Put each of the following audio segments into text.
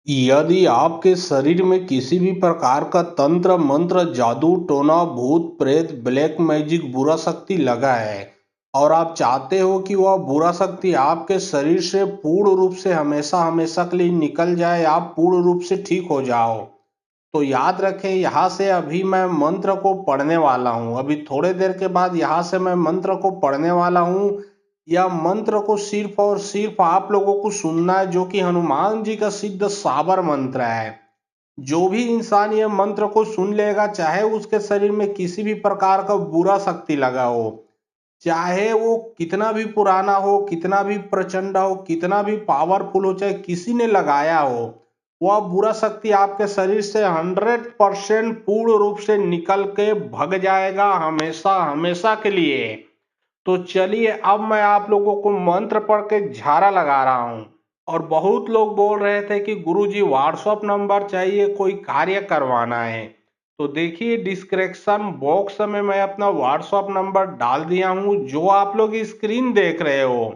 यदि आपके शरीर में किसी भी प्रकार का तंत्र मंत्र जादू टोना भूत प्रेत ब्लैक मैजिक बुरा शक्ति लगा है और आप चाहते हो कि वह बुरा शक्ति आपके शरीर से पूर्ण रूप से हमेशा हमेशा के लिए निकल जाए, आप पूर्ण रूप से ठीक हो जाओ, तो याद रखें यहाँ से अभी मैं मंत्र को पढ़ने वाला हूँ। अभी थोड़े देर के बाद यहाँ से मैं मंत्र को पढ़ने वाला हूँ। यह मंत्र को सिर्फ और सिर्फ आप लोगों को सुनना है, जो कि हनुमान जी का सिद्ध साबर मंत्र है। जो भी इंसान यह मंत्र को सुन लेगा, चाहे उसके शरीर में किसी भी प्रकार का बुरा शक्ति लगा हो, चाहे वो कितना भी पुराना हो, कितना भी प्रचंड हो, कितना भी पावरफुल हो, चाहे किसी ने लगाया हो, वह बुरा शक्ति आपके शरीर से 100% पूर्ण रूप से निकल के भग जाएगा, हमेशा हमेशा के लिए। तो चलिए अब मैं आप लोगों को मंत्र पढ़ के झाड़ा लगा रहा हूं। और बहुत लोग बोल रहे थे कि गुरुजी व्हाट्सएप नंबर चाहिए, कोई कार्य करवाना है। तो देखिए डिस्क्रिप्शन बॉक्स में मैं अपना व्हाट्सएप नंबर डाल दिया हूं। जो आप लोग स्क्रीन देख रहे हो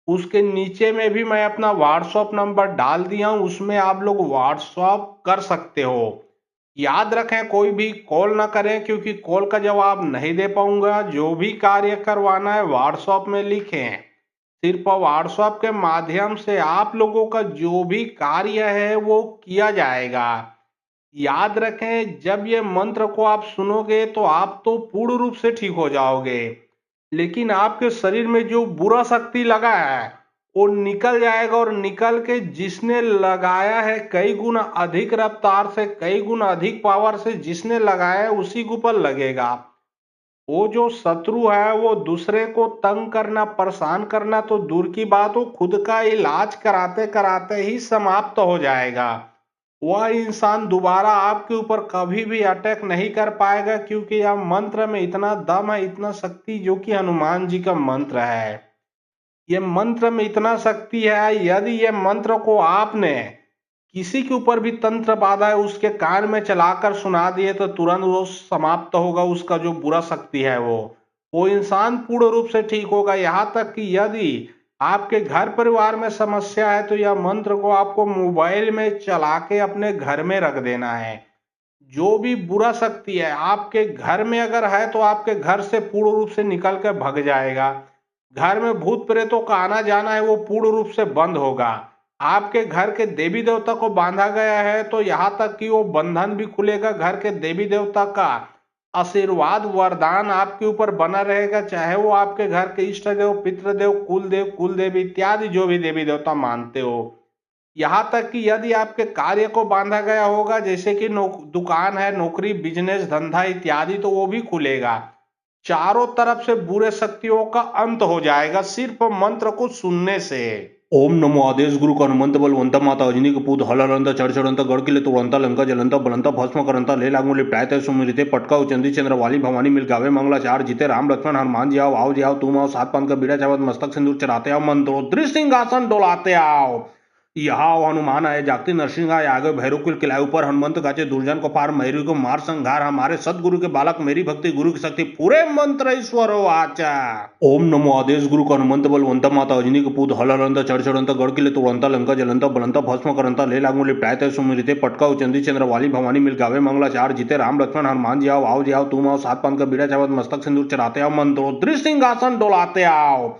उसके नीचे में भी मैं अपना व्हाट्सएप नंबर डाल दिया हूं, उसमें आप लोग व्हाट्सएप कर सकते हो। याद रखें कोई भी कॉल ना करें, क्योंकि कॉल का जवाब नहीं दे पाऊंगा। जो भी कार्य करवाना है व्हाट्सएप में लिखें, सिर्फ व्हाट्सएप के माध्यम से आप लोगों का जो भी कार्य है वो किया जाएगा। याद रखें जब ये मंत्र को आप सुनोगे तो आप तो पूर्ण रूप से ठीक हो जाओगे, लेकिन आपके शरीर में जो बुरा शक्ति लगा है वो निकल जाएगा, और निकल के जिसने लगाया है कई गुना अधिक रफ्तार से, कई गुना अधिक पावर से जिसने लगाया है उसी के ऊपर लगेगा। वो जो शत्रु है वो दूसरे को तंग करना परेशान करना तो दूर की बात हो, खुद का इलाज कराते कराते ही समाप्त हो जाएगा। वह इंसान दोबारा आपके ऊपर कभी भी अटैक नहीं कर पाएगा, क्योंकि यह मंत्र में इतना दम है, इतना शक्ति, जो कि हनुमान जी का मंत्र है। ये मंत्र में इतना शक्ति है, यदि ये मंत्र को आपने किसी के ऊपर भी तंत्र बाधा है उसके कान में चलाकर सुना दिए तो तुरंत वो समाप्त होगा, उसका जो बुरा शक्ति है वो इंसान पूर्ण रूप से ठीक होगा। यहाँ तक कि यदि आपके घर परिवार में समस्या है तो यह मंत्र को आपको मोबाइल में चला के अपने घर में रख देना है। जो भी बुरा शक्ति है आपके घर में अगर है तो आपके घर से पूर्ण रूप से निकल कर भग जाएगा। घर में भूत प्रेतों का आना जाना है वो पूर्ण रूप से बंद होगा। आपके घर के देवी देवता को बांधा गया है तो यहाँ तक कि वो बंधन भी खुलेगा। घर के देवी देवता का आशीर्वाद वरदान आपके ऊपर बना रहेगा, चाहे वो आपके घर के इष्ट देव पितृदेव कुल देवी इत्यादि जो भी देवी देवता मानते हो। यहाँ तक कि यदि आपके कार्य को बांधा गया होगा, जैसे कि दुकान है, नौकरी, बिजनेस, धंधा इत्यादि, तो वो भी खुलेगा। चारों तरफ से बुरे शक्तियों का अंत हो जाएगा सिर्फ मंत्र को सुनने से। ओम नमो आदेश गुरु का हनुमंत बलवंत माता अजनी कपूत हलरंत चढ़ गढ़ किले तोड़ंता लंका जलंता बलंता भस्म करंता ले लागू लिपटायत सुमिरते पटका उचंदी चंद्र वाली भवानी मिल गावे मंगला चार जीते राम लक्ष्मण हनुमान जी आओ जी आओ तुम आओ सात पान का बीड़ा चावत मस्तक सिंदूर चढ़ाते आओ मंत्रोद्री सिंहासन डोलाते आओ। यहाँ हनुमान आए जागते नरसिंह आए आगे भैरव कुल किलाए ऊपर हनुमंत गाचे दुर्जन को पार मैरी को मार संघार हमारे सदगुरु के बालक मेरी भक्ति गुरु की शक्ति पूरे मंत्र ईश्वर आचा। ओम नमो आदेश गुरु का हनुमंत बलवंत माता अजनी कपूत हलरंत चढ़ गढ़ किले तोड़ंता लंका जलंता बलंता भस्म करंता ले लागू लिपटायत सुमिरते पटका उचंदी चंद्र वाली भवानी मिल गावे मंगला चार जीते राम लक्ष्मण हनुमान जी आओ जी आओ तुम आओ सात पान का बीड़ा चावत मस्तक सिंदूर चढ़ाते आओ मंत्रोद्री सिंहासन डोलाते आओ।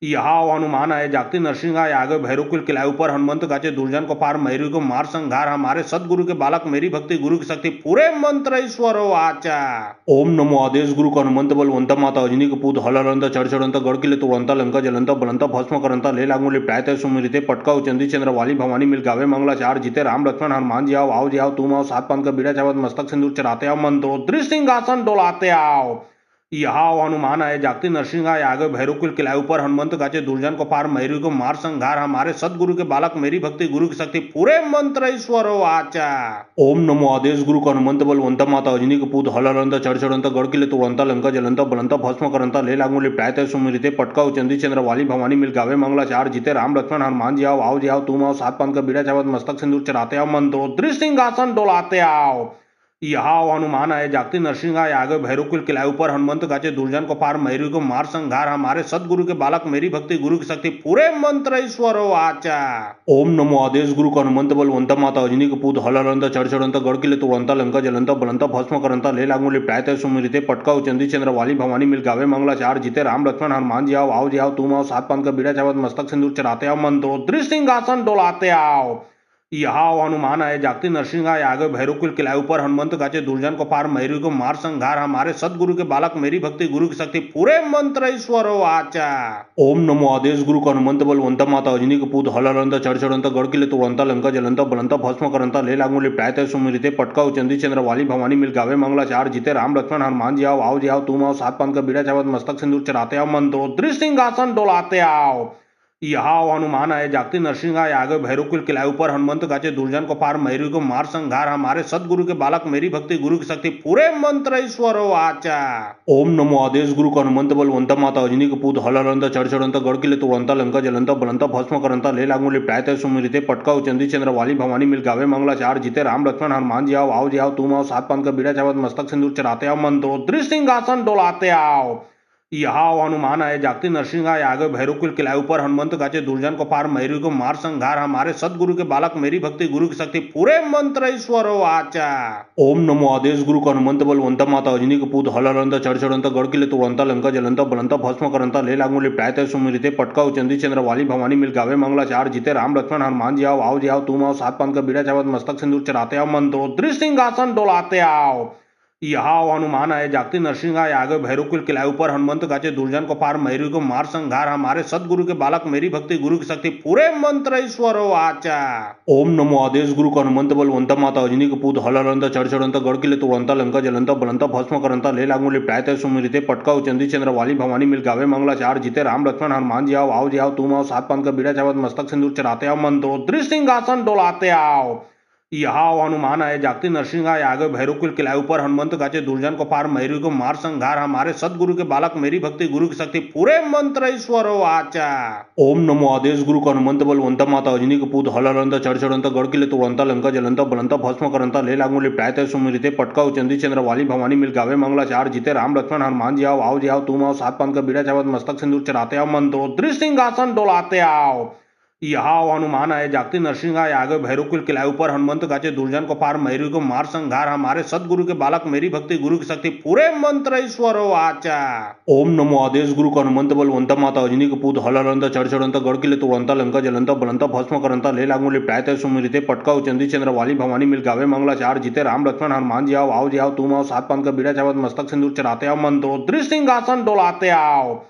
यहाँ हनुमान आए जागते नरसिंह आए आगे भैरव कुल किलाए ऊपर हनुमंत गाचे दुर्जन को पार मैरी को मार संघार हमारे सदगुरु के बालक मेरी भक्ति गुरु की शक्ति पूरे मंत्र ईश्वर आचा। ओम नमो आदेश गुरु का हनुमंत बलवंत माता अजनी कपूत हलरंत चढ़ गढ़ किले तोड़ंता लंका जलंता बलंता भस्म करंता ले लागू लिपटायत सुमिरते पटका उचंदी चंद्र वाली भवानी मिल गावे मंगला चार जीते राम लक्ष्मण हनुमान जी आओ जी आओ तुम आओ सात पान का बीड़ा चावत मस्तक सिंदूर चढ़ाते आओ मंत्रोद्री सिंहासन डोलाते आओ। यहाँ हनुमान आए जागते नरसिंह आए आगे भैरव कुल किलाए ऊपर हनुमंत गाचे दुर्जन को पार मैरी को मार संघार हमारे सदगुरु के बालक मेरी भक्ति गुरु की शक्ति पूरे मंत्र ईश्वर आचा। ओम नमो आदेश गुरु का हनुमंत बलवंत माता अजनी कपूत हलरंत चढ़ गढ़ किले तोड़ंता लंका जलंता बलंता भस्म करंता ले लागू लिपटायत सुमिरते पटका उचंदी चंद्र वाली भवानी मिल गावे मंगला चार जीते राम लक्ष्मण हनुमान जी आओ जी आओ तुम आओ सात पान का बीड़ा चावत मस्तक सिंदूर चढ़ाते आओ मंत्रोद्री सिंहासन डोलाते आओ। यहाँ हनुमान आए जागते नरसिंह आए आगे भैरव कुल किलाए ऊपर हनुमंत गाचे दुर्जन को पार मैरी को मार संघार हमारे सदगुरु के बालक मेरी भक्ति गुरु की शक्ति पूरे मंत्र ईश्वर आचा। ओम नमो आदेश गुरु को हनुमंत बलवंत माता अजनी के पूत हलरंत चढ़चढ़ंत गड़किले तोड़ंत लंका जलंत बलंत भस्म करंत ले लागूले प्रायत सुमिरिते पटका चंदी चंद्र वाली भवानी मिल गावे मंगला चार जीते राम लक्ष्मण हनुमान जी आओ जी आओ तुम आओ सात पान का बीड़ा चावत मस्तक सिंदूर चढ़ाते आओ मंत्रोद्री सिंहासन डोलाते आओ। यहाँ हनुमान आए जागते नरसिंह आए आगे भैरव कुल किलाए ऊपर हनुमंत गाचे दुर्जन को पार मैरी को मार संघार हमारे सदगुरु के बालक मेरी भक्ति गुरु की शक्ति पूरे मंत्र ईश्वर आचा। ओम नमो आदेश गुरु को हनुमंत बलवंत माता अजनी के पूत हलरंत चढ़चढ़ंत गड़किले तोड़ंत लंका जलंत बलंत भस्म करंत ले लागूले प्रायत सुमिरिते पटका चंदी चंद्र वाली भवानी मिल गावे मंगला चार जीते राम लक्ष्मण हनुमान जी आओ जी आओ तुम आओ सात पान का बीड़ा चावत मस्तक सिंदूर चढ़ाते आओ मंत्रोद्री सिंहासन डोलाते आओ। यहाँ हनुमान आए जागते नरसिंह आए आगे भैरव कुल किलाए ऊपर हनुमंत गाचे दुर्जन को पार मैरी को मार संघार हमारे सदगुरु के बालक मेरी भक्ति गुरु की शक्ति पूरे मंत्र ईश्वर आचा। ओम नमो आदेश गुरु को हनुमंत बलवंत माता अजनी के पूत हलरंत चढ़चढ़ंत गड़किले तोड़ंत लंका जलंत बलंत भस्म करंत ले लागूले प्रायत सुमिरिते पटका चंदी चंद्र वाली भवानी मिल गावे मंगला चार जीते राम लक्ष्मण हनुमान जी आओ जी आओ तुम आओ सात पान का बीड़ा चावत मस्तक सिंदूर चढ़ाते आओ मंत्रोद्री सिंहासन डोलाते आओ। यहाँ हनुमान आए जागते नरसिंह आए आगे भैरव कुल किलाए ऊपर हनुमंत गाचे दुर्जन को पार मैरी को मार संघार हमारे सदगुरु के बालक मेरी भक्ति गुरु की शक्ति पूरे मंत्र ईश्वर आचा। ओम नमो आदेश गुरु को हनुमंत बलवंत माता अजनी के पूत हलरंत चढ़चढ़ंत गड़किले तोड़ंत लंका जलंत बलंत भस्म करंत ले लागूले प्रायत सुमिरिते पटका चंदी चंद्र वाली भवानी मिल गावे मंगला चार जीते राम लक्ष्मण हनुमान जी आओ जी आओ तुम आओ सात पान का बीड़ा चावत मस्तक सिंदूर चढ़ाते आओ मंत्रोद्री सिंहासन डोलाते आओ। यहाँ हनुमान आए जागते नरसिंह आए आगे भैरव कुल किलाए ऊपर हनुमंत गाचे दुर्जन को पार मैरी को मार संघार हमारे सदगुरु के बालक मेरी भक्ति गुरु की शक्ति पूरे मंत्र ईश्वर आचा। ओम नमो आदेश गुरु को हनुमंत बलवंत माता अजनी के पूत हलरंत चढ़चढ़ंत गड़किले तोड़ंत लंका जलंत बलंत भस्म करंत ले लागूले प्रायत सुमिरिते पटका चंदी चंद्र वाली भवानी मिल गावे मंगला चार जीते राम लक्ष्मण हनुमान जी आओ जी आओ तुम आओ सात पान का बीड़ा चावत मस्तक सिंदूर चढ़ाते आओ मंत्रोद्री सिंहासन डोलाते आओ। यहाँ हनुमान आए जागते नरसिंह आए आगे भैरव कुल किलाए ऊपर हनुमंत गाचे दुर्जन को पार मैरी को मार संघार हमारे सदगुरु के बालक मेरी भक्ति गुरु की शक्ति पूरे मंत्र ईश्वर आचा। ओम नमो आदेश गुरु को हनुमंत बलवंत माता अजनी के पूत हलरंत चढ़चढ़ंत गड़किले तोड़ंत लंका जलंत बलंत भस्म करंत ले लागूले प्रायत सुमिरिते पटका चंदी चंद्र वाली भवानी मिल गावे मंगला चार जीते राम लक्ष्मण हनुमान जी आओ जी आओ तुम आओ सात पान का बीड़ा चावत मस्तक सिंदूर चढ़ाते आओ मंत्रोद्री सिंहासन डोलाते आओ। यहाँ हनुमान आए जागते नरसिंह आए आगे भैरव कुल किलाए ऊपर हनुमंत गाचे दुर्जन को पार मैरी को मार संघार हमारे सदगुरु के बालक मेरी भक्ति गुरु की शक्ति पूरे मंत्र ईश्वर आचा। ओम नमो आदेश गुरु को हनुमंत बलवंत माता अजनी के पूत हलरंत चढ़चढ़ंत गड़किले तोड़ंत लंका जलंत बलंत भस्म करंत ले लागूले प्रायत सुमिरिते पटका चंदी चंद्र वाली भवानी मिल गावे मंगला चार जीते राम लक्ष्मण हनुमान जी आओ जी आओ तुम आओ सात पान का बीड़ा चावत मस्तक सिंदूर चढ़ाते आओ मंत्रोद्री सिंहासन डोलाते आओ।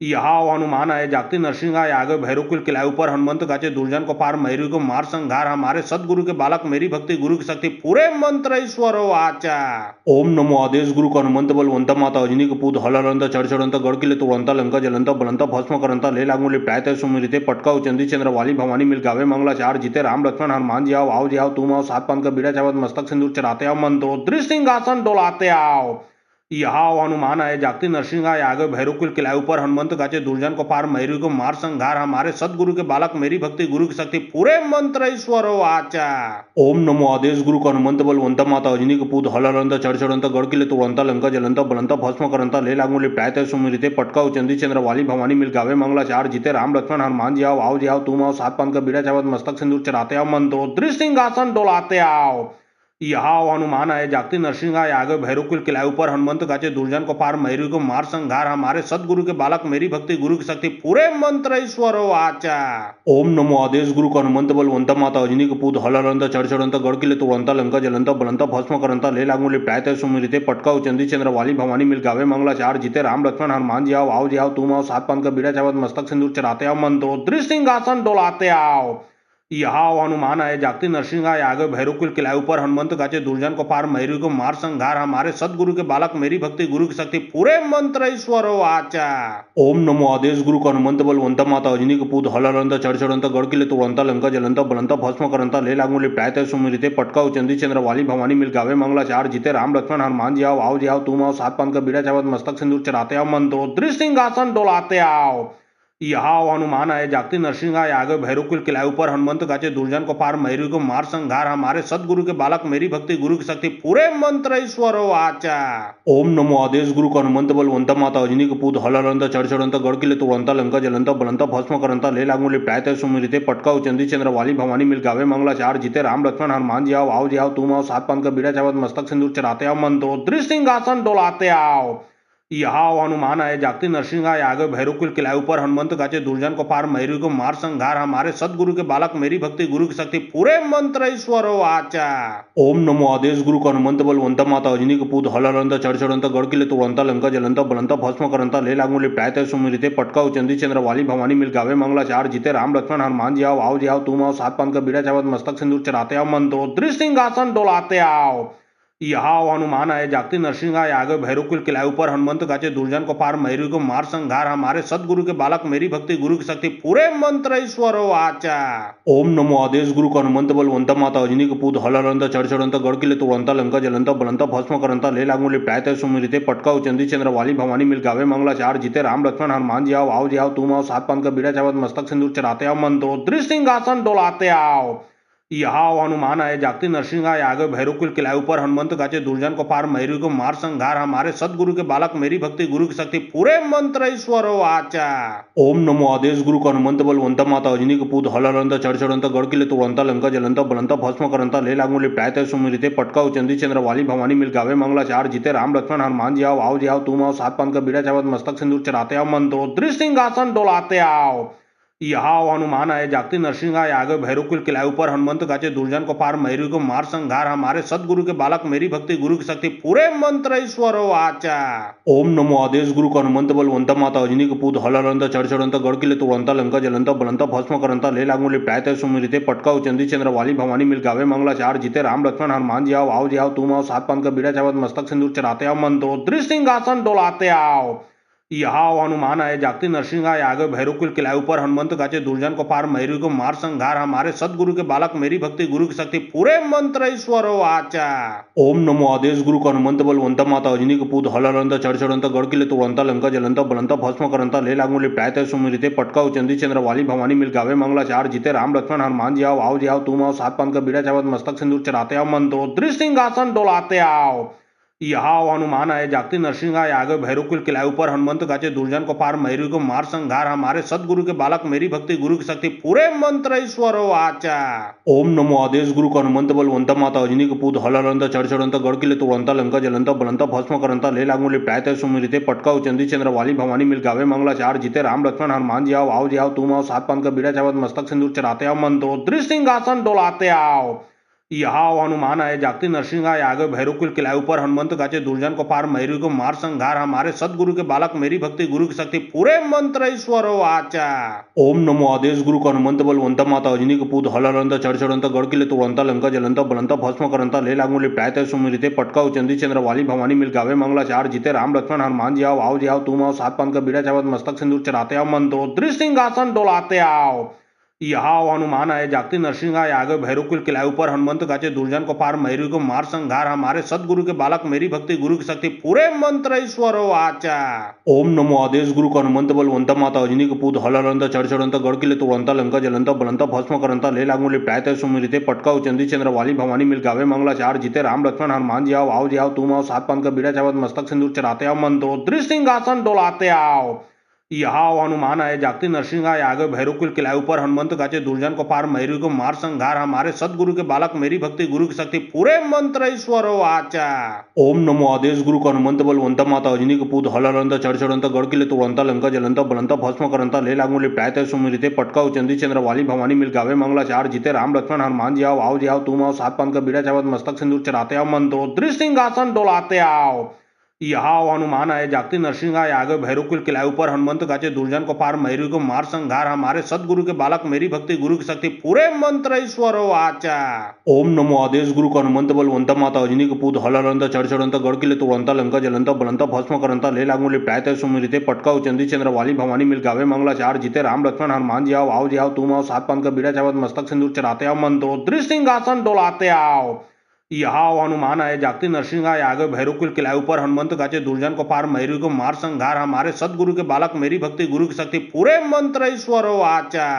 यहाँ हनुमान आए जागते नरसिंह आए आगे भैरव कुल किलाए ऊपर हनुमंत गाचे दुर्जन को पार मैरी को मार संघार हमारे सदगुरु के बालक मेरी भक्ति गुरु की शक्ति पूरे मंत्र ईश्वर आचा। ओम नमो आदेश गुरु को हनुमंत बलवंत माता अजनी के पूत हलरंत चढ़चढ़ंत गड़किले तोड़ंत लंका जलंत बलंत भस्म करंत ले लागूले प्रायत सुमिरिते पटका चंदी चंद्र वाली भवानी मिल गावे मंगला चार जीते राम लक्ष्मण हनुमान जी आओ जी आओ तुम आओ सात पान का बीड़ा चावत मस्तक सिंदूर चढ़ाते आओ मंत्रोद्री सिंहासन डोलाते आओ। यहाँ हनुमान आए जागते नरसिंह आए आगे भैरव कुल किलाए ऊपर हनुमंत गाचे दुर्जन को पार मैरी को मार संघार हमारे सदगुरु के बालक मेरी भक्ति गुरु की शक्ति पूरे मंत्र ईश्वर आचा। ओम नमो आदेश गुरु को हनुमंत बलवंत माता अजनी के पूत हलरंत चढ़चढ़ंत गड़किले तोड़ंत लंका जलंत बलंत भस्म करंत ले लागूले प्रायत सुमिरिते पटका चंदी चंद्र वाली भवानी मिल गावे मंगला चार जीते राम लक्ष्मण हनुमान जी आओ जी आओ तुम आओ सात पान का बीड़ा चावत मस्तक सिंदूर चढ़ाते आओ मंत्रोद्री सिंहासन डोलाते आओ। यहाँ हनुमान आए जागते नरसिंह आए आगे भैरव कुल किलाए ऊपर हनुमंत गाचे दुर्जन को पार मैरी को मार संघार हमारे सदगुरु के बालक मेरी भक्ति गुरु की शक्ति पूरे मंत्र ईश्वर आचा। ओम नमो आदेश गुरु को हनुमंत बलवंत माता अजनी के पूत हलरंत चढ़चढ़ंत गड़किले तोड़ंत लंका जलंत बलंत भस्म करंत ले लागूले प्रायत सुमिरिते पटका चंदी चंद्र वाली भवानी मिल गावे मंगला चार जीते राम लक्ष्मण हनुमान जी आओ जी आओ तुम आओ सात पान का बीड़ा चावत मस्तक सिंदूर चढ़ाते आओ मंत्रोद्री सिंहासन डोलाते आओ। यहाँ हनुमान आए जागते नरसिंह आए आगे भैरव कुल किलाए ऊपर हनुमंत गाचे दुर्जन को पार मैरी को मार संघार हमारे सदगुरु के बालक मेरी भक्ति गुरु की शक्ति पूरे मंत्र ईश्वर आचा। ओम नमो आदेश गुरु को हनुमंत बलवंत माता अजनी के पूत हलरंत चढ़चढ़ंत गड़किले तोड़ंत लंका जलंत बलंत भस्म करंत ले लागूले प्रायत सुमिरिते पटका चंदी चंद्र वाली भवानी मिल गावे मंगला चार जीते राम लक्ष्मण हनुमान जी आओ जी आओ तुम आओ सात पान का बीड़ा चावत मस्तक सिंदूर चढ़ाते आओ मंत्रोद्री सिंहासन डोलाते आओ। यहाँ हनुमान आए जागते नरसिंह आए आगे भैरव कुल किलाए ऊपर हनुमंत गाचे दुर्जन को पार मैरी को मार संघार हमारे सदगुरु के बालक मेरी भक्ति गुरु की शक्ति पूरे मंत्र ईश्वर आचा। ओम नमो आदेश गुरु को हनुमंत बलवंत माता अजनी के पूत हलरंत चढ़चढ़ंत गड़किले तुड़ंत लंका जलंत बलंत भस्म करंत ले लागूले प्रायत सुमिरिते पटका चंदी चंद्र वाली भवानी मिल गावे मंगला चार जीते राम लक्ष्मण हनुमान जी आओ जी आओ तुम आओ सात पान का बीड़ा चावत मस्तक सिंदूर चढ़ाते आओ मंत्रोद्री सिंहासन डोलाते आओ। यहाँ हनुमान आए जागते नरसिंह आए आगे भैरव कुल किलाए ऊपर हनुमंत गाचे दुर्जन को पार मैरी को मार संघार हमारे सदगुरु के बालक मेरी भक्ति गुरु की शक्ति पूरे मंत्र ईश्वर आचा। ओम नमो आदेश गुरु को हनुमंत बलवंत माता अजनी के पूत हलरंत चढ़चढ़ंत गड़किले तुड़ंत लंका जलंत बलंत भस्म करंत ले लागूले प्रायत सुमिरिते पटका चंदी चंद्र वाली भवानी मिल गावे मंगला चार जीते राम लक्ष्मण हनुमान जी आओ जी आओ तुम आओ सात पान का बीड़ा चावत मस्तक सिंदूर चढ़ाते आओ मंत्रोद्री सिंहासन डोलाते आओ। यहाँ हनुमान आए जागते नरसिंह आए आगे भैरव कुल किलाए ऊपर हनुमंत गाचे दुर्जन को पार मैरी को मार संघार हमारे सदगुरु के बालक मेरी भक्ति गुरु की शक्ति पूरे मंत्र ईश्वर आचा। ओम नमो आदेश गुरु को हनुमंत बलवंत माता अजनी के पूत हलरंत चढ़चढ़ंत गड़किले तुड़ंत लंका जलंत बलंत भस्म करंत ले लागूले प्रायत सुमिरिते पटका चंदी चंद्र वाली भवानी मिल गावे मंगला चार जीते राम लक्ष्मण हनुमान जी आओ जी आओ तुम आओ सात पान का बीड़ा चावत मस्तक सिंदूर चढ़ाते आओ मंत्रोद्री सिंहासन डोलाते आओ। यहाँ हनुमान आए जागते नरसिंह आए आगे भैरव कुल किलाए ऊपर हनुमंत गाचे दुर्जन को पार मैरी को मार संघार हमारे सदगुरु के बालक मेरी भक्ति गुरु की शक्ति पूरे मंत्र ईश्वर आचा। ओम नमो आदेश गुरु को हनुमंत बलवंत माता अजनी के पूत हलरंत चढ़चढ़ंत गड़किले तुड़ंत लंका जलंत बलंत भस्म करंत ले लागूले प्रायत सुमिरिते पटका चंदी चंद्र वाली भवानी मिल गावे मंगला चार जीते राम लक्ष्मण हनुमान जी आओ जी आओ तुम आओ सात पान का बीड़ा चावत मस्तक सिंदूर चढ़ाते आओ मंत्रोद्री सिंहासन डोलाते आओ। यहाँ हनुमान आए जागते नरसिंह आए आगे भैरव कुल किलाए ऊपर हनुमंत गाचे दुर्जन को पार मैरी को मार संघार हमारे सदगुरु के बालक मेरी भक्ति गुरु की शक्ति पूरे मंत्र ईश्वर आचा। ओम नमो आदेश गुरु को हनुमंत बलवंत माता अजनी के पूत हलरंत चढ़चढ़ंत गड़किले तुड़ंत लंका जलंत बलंत भस्म करंत ले लागूले प्रायत सुमिरिते पटका चंदी चंद्र वाली भवानी मिल गावे मंगला चार जीते राम लक्ष्मण हनुमान जी आओ जी आओ तुम आओ सात पान का बीड़ा चावत मस्तक सिंदूर चढ़ाते आओ मंत्रोद्री सिंहासन डोलाते आओ। यहाँ हनुमान आए जागते नरसिंह आए आगे भैरव कुल किलाए ऊपर हनुमंत गाचे दुर्जन को पार मैरी को मार संघार हमारे सदगुरु के बालक मेरी भक्ति गुरु की शक्ति पूरे मंत्र ईश्वर आचा। ओम नमो आदेश गुरु को हनुमंत बलवंत माता अजनी के पूत हलरंत चढ़चढ़ंत गड़किले तुड़ंत लंका जलंत बलंत भस्म करंत ले लागूले प्रायत सुमिरिते पटका चंदी चंद्र वाली भवानी मिल गावे मंगला चार जीते राम लक्ष्मण हनुमान जी आओ जी आओ तुम आओ सात पान का बीड़ा चावत मस्तक सिंदूर चढ़ाते आओ मंत्रोद्री सिंहासन डोलाते आओ। यहाँ हनुमान आए जागते नरसिंह आए आगे भैरव कुल किलाए ऊपर हनुमंत गाचे दुर्जन को पार मैरी को मार संघार हमारे सदगुरु के बालक मेरी भक्ति गुरु की शक्ति पूरे मंत्र ईश्वर आचा। ओम नमो आदेश गुरु को हनुमंत बलवंत माता अजनी के पूत हलरंत चढ़चढ़ंत गड़किले तुड़ंत लंका जलंत बलंत भस्म करंत ले लागूले प्रायत सुमिरिते पटका चंदी चंद्र वाली भवानी मिल गावे मंगला चार जीते राम लक्ष्मण हनुमान जी आओ जी आओ तुम आओ सात पान का बीड़ा चावत मस्तक सिंदूर चढ़ाते आओ मंत्रोद्री सिंहासन डोलाते आओ। यहाँ हनुमान आए जागते नरसिंह आए आगे भैरव कुल किलाए ऊपर हनुमंत गाचे दुर्जन को पार मैरी को मार संघार हमारे सदगुरु के बालक मेरी भक्ति गुरु की शक्ति पूरे मंत्र ईश्वर आचा। ओम नमो आदेश गुरु को हनुमंत बलवंत माता अजनी के पूत हलरंत चढ़चढ़ंत गड़किले तुड़ंत लंका जलंत बलंत भस्म करंत ले लागूले प्रायत सुमिरिते पटका चंदी चंद्र वाली भवानी मिल गावे मंगला चार जीते राम लक्ष्मण हनुमान जी आओ जी आओ तुम आओ सात पान का बीड़ा चावत मस्तक सिंदूर चढ़ाते आओ मंत्रोद्री सिंहासन डोलाते आओ। यहाँ हनुमान आए जागते नरसिंह आए आगे भैरव कुल किलाए ऊपर हनुमंत गाचे दुर्जन को पार मैरी को मार संघार हमारे सदगुरु के बालक मेरी भक्ति गुरु की शक्ति पूरे मंत्र ईश्वर आचा। ओम नमो आदेश गुरु को हनुमंत बलवंत माता अजनी के पूत हलरंत चढ़चढ़ंत गड़किले तुड़ंत लंका जलंत बलंत भस्म करंत ले लागूले प्रायत सुमिरिते पटका चंदी चंद्र वाली भवानी मिल गावे मंगला चार जीते राम लक्ष्मण हनुमान जी आओ जी आओ तुम आओ सात पान का बीड़ा चावत मस्तक सिंदूर चढ़ाते आओ मंत्रोद्री सिंहासन डोलाते आओ। यहाँ हनुमान आए जागते नरसिंह आए आगे भैरव कुल किलाए ऊपर हनुमंत गाचे दुर्जन को पार मैरी को मार संघार हमारे सदगुरु के बालक मेरी भक्ति गुरु की शक्ति पूरे मंत्र ईश्वर आचा। ओम नमो आदेश गुरु को हनुमंत बलवंत माता अजनी के पूत हलरंत चढ़चढ़ंत गड़किले तुड़ंत लंका जलंत बलंत भस्म करंत ले लागूले प्रायत सुमिरिते पटका चंदी चंद्र वाली भवानी मिल गावे मंगला चार जीते राम लक्ष्मण हनुमान जी आओ जी आओ तुम आओ सात पान का बीड़ा चावत मस्तक सिंदूर चढ़ाते आओ मंत्रोद्री सिंहासन डोलाते आओ। यहाँ हनुमान आए जागते नरसिंह आए आगे भैरव कुल किलाए ऊपर हनुमंत गाचे दुर्जन को पार मैरी को मार संघार हमारे सदगुरु के बालक मेरी भक्ति गुरु की शक्ति पूरे मंत्र ईश्वर आचा। ओम नमो आदेश गुरु को हनुमंत बलवंत माता अजनी के पूत हलरंत चढ़चढ़ंत गड़किले तुड़ंत लंका जलंत बलंत भस्म करंत ले लागूले प्रायत सुमिरिते पटका चंदी चंद्र वाली भवानी मिल गावे मंगला चार जीते राम लक्ष्मण हनुमान जी आओ जी आओ तुम आओ सात पान का बीड़ा चावत मस्तक सिंदूर चढ़ाते आओ मंत्रोद्री सिंहासन डोलाते आओ। यहाँ हनुमान आए जागते नरसिंह आए आगे भैरव कुल किलाए ऊपर हनुमंत गाचे दुर्जन को पार मैरी को मार संघार हमारे सदगुरु के बालक मेरी भक्ति गुरु की शक्ति पूरे मंत्र ईश्वर आचा।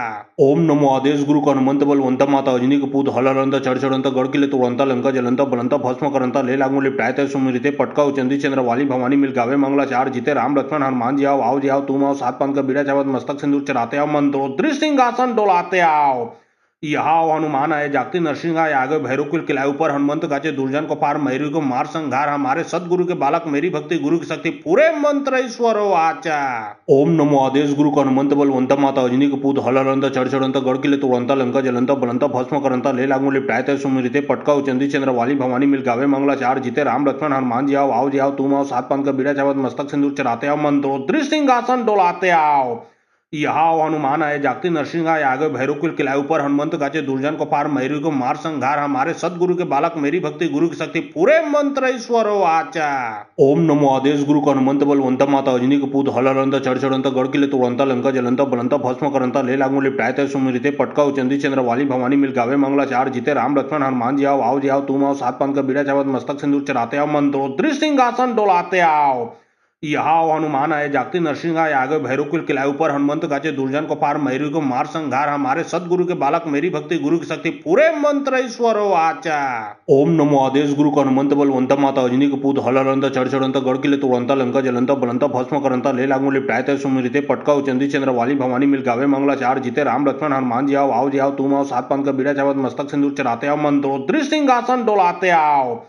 ओम नमो आदेश गुरु को हनुमंत बलवंत माता अजनी के पूत हलरंत चढ़चढ़ंत गड़किले तुरंता लंका जलंत बलंता भस्म करंता ले लागू लिपटायत सुमिरिते पटका चंदी चंद्र वाली भवानी मिल गावे मंगला चार जीते राम लक्ष्मण हनुमान जी आओ जी आओ तुम आओ सात पान का बीड़ा चावत मस्तक सिंदूर चढ़ाते आओ मंत्रोद्री सिंहासन डोलाते आओ। यहाँ हनुमान आए जागते नरसिंह आए आगे भैरव कुल किलाए ऊपर हनुमंत गाचे दुर्जन को पार मैरी को मार संघार हमारे सदगुरु के बालक मेरी भक्ति गुरु की शक्ति पूरे मंत्र ईश्वर आचा। ओम नमो आदेश गुरु को हनुमंत बलवंत माता अजनी के पूत हलरंत चढ़चढ़ंत गड़किले तुरंता लंका जलंता बलंता भस्म करंता ले लागू लिपटायत सुमिरिते पटका चंदी चंद्र वाली भवानी मिल गावे मंगला चार जीते राम लक्ष्मण हनुमान जी आओ जी आओ तुम आओ सात पान का बीड़ा चावत मस्तक सिंदूर चढ़ाते आओ मंत्रोद्री सिंहासन डोलाते आओ। यहाँ हनुमान आए जागते नरसिंह आए आगे भैरव कुल किलाए ऊपर हनुमंत गाचे दुर्जन को पार मैरी को मार संघार हमारे सदगुरु के बालक मेरी भक्ति गुरु की शक्ति पूरे मंत्र ईश्वर आचा। ओम नमो आदेश गुरु को हनुमंत बलवंत माता अजनी के पूत हलरंत चढ़चढ़ंत गड़किले तुरंता लंका जलंता बलंता भस्म करंता ले लागू लिपटायत सुमिरिते पटका चंदी चंद्र वाली भवानी मिल गावे मंगला चार जीते राम लक्ष्मण हनुमान जी आओ जी आओ तुम आओ सात पान का बीड़ा चावत मस्तक सिंदूर चढ़ाते आओ मंत्रोद्री सिंहासन डोलाते आओ। यहाँ हनुमान आए जागते नरसिंह आए आगे भैरव कुल किलाए ऊपर हनुमंत गाचे दुर्जन को पार मैरी को मार संघार हमारे सदगुरु के बालक मेरी भक्ति गुरु की शक्ति पूरे मंत्र ईश्वर आचा। ओम नमो आदेश गुरु को हनुमंत बलवंत माता अजनी के पूत हलरंत चढ़चढ़ंत गड़किले तुरंता लंका जलंता बलंता भस्म करंता ले लागू लिपटायत सुमिरिते पटका चंदी चंद्र वाली भवानी मिल गावे मंगला चार जीते राम लक्ष्मण हनुमान जी आओ जी आओ तुम आओ सात पान का बीड़ा चावत मस्तक सिंदूर चढ़ाते आओ मंत्रोद्री सिंहासन डोलाते आओ।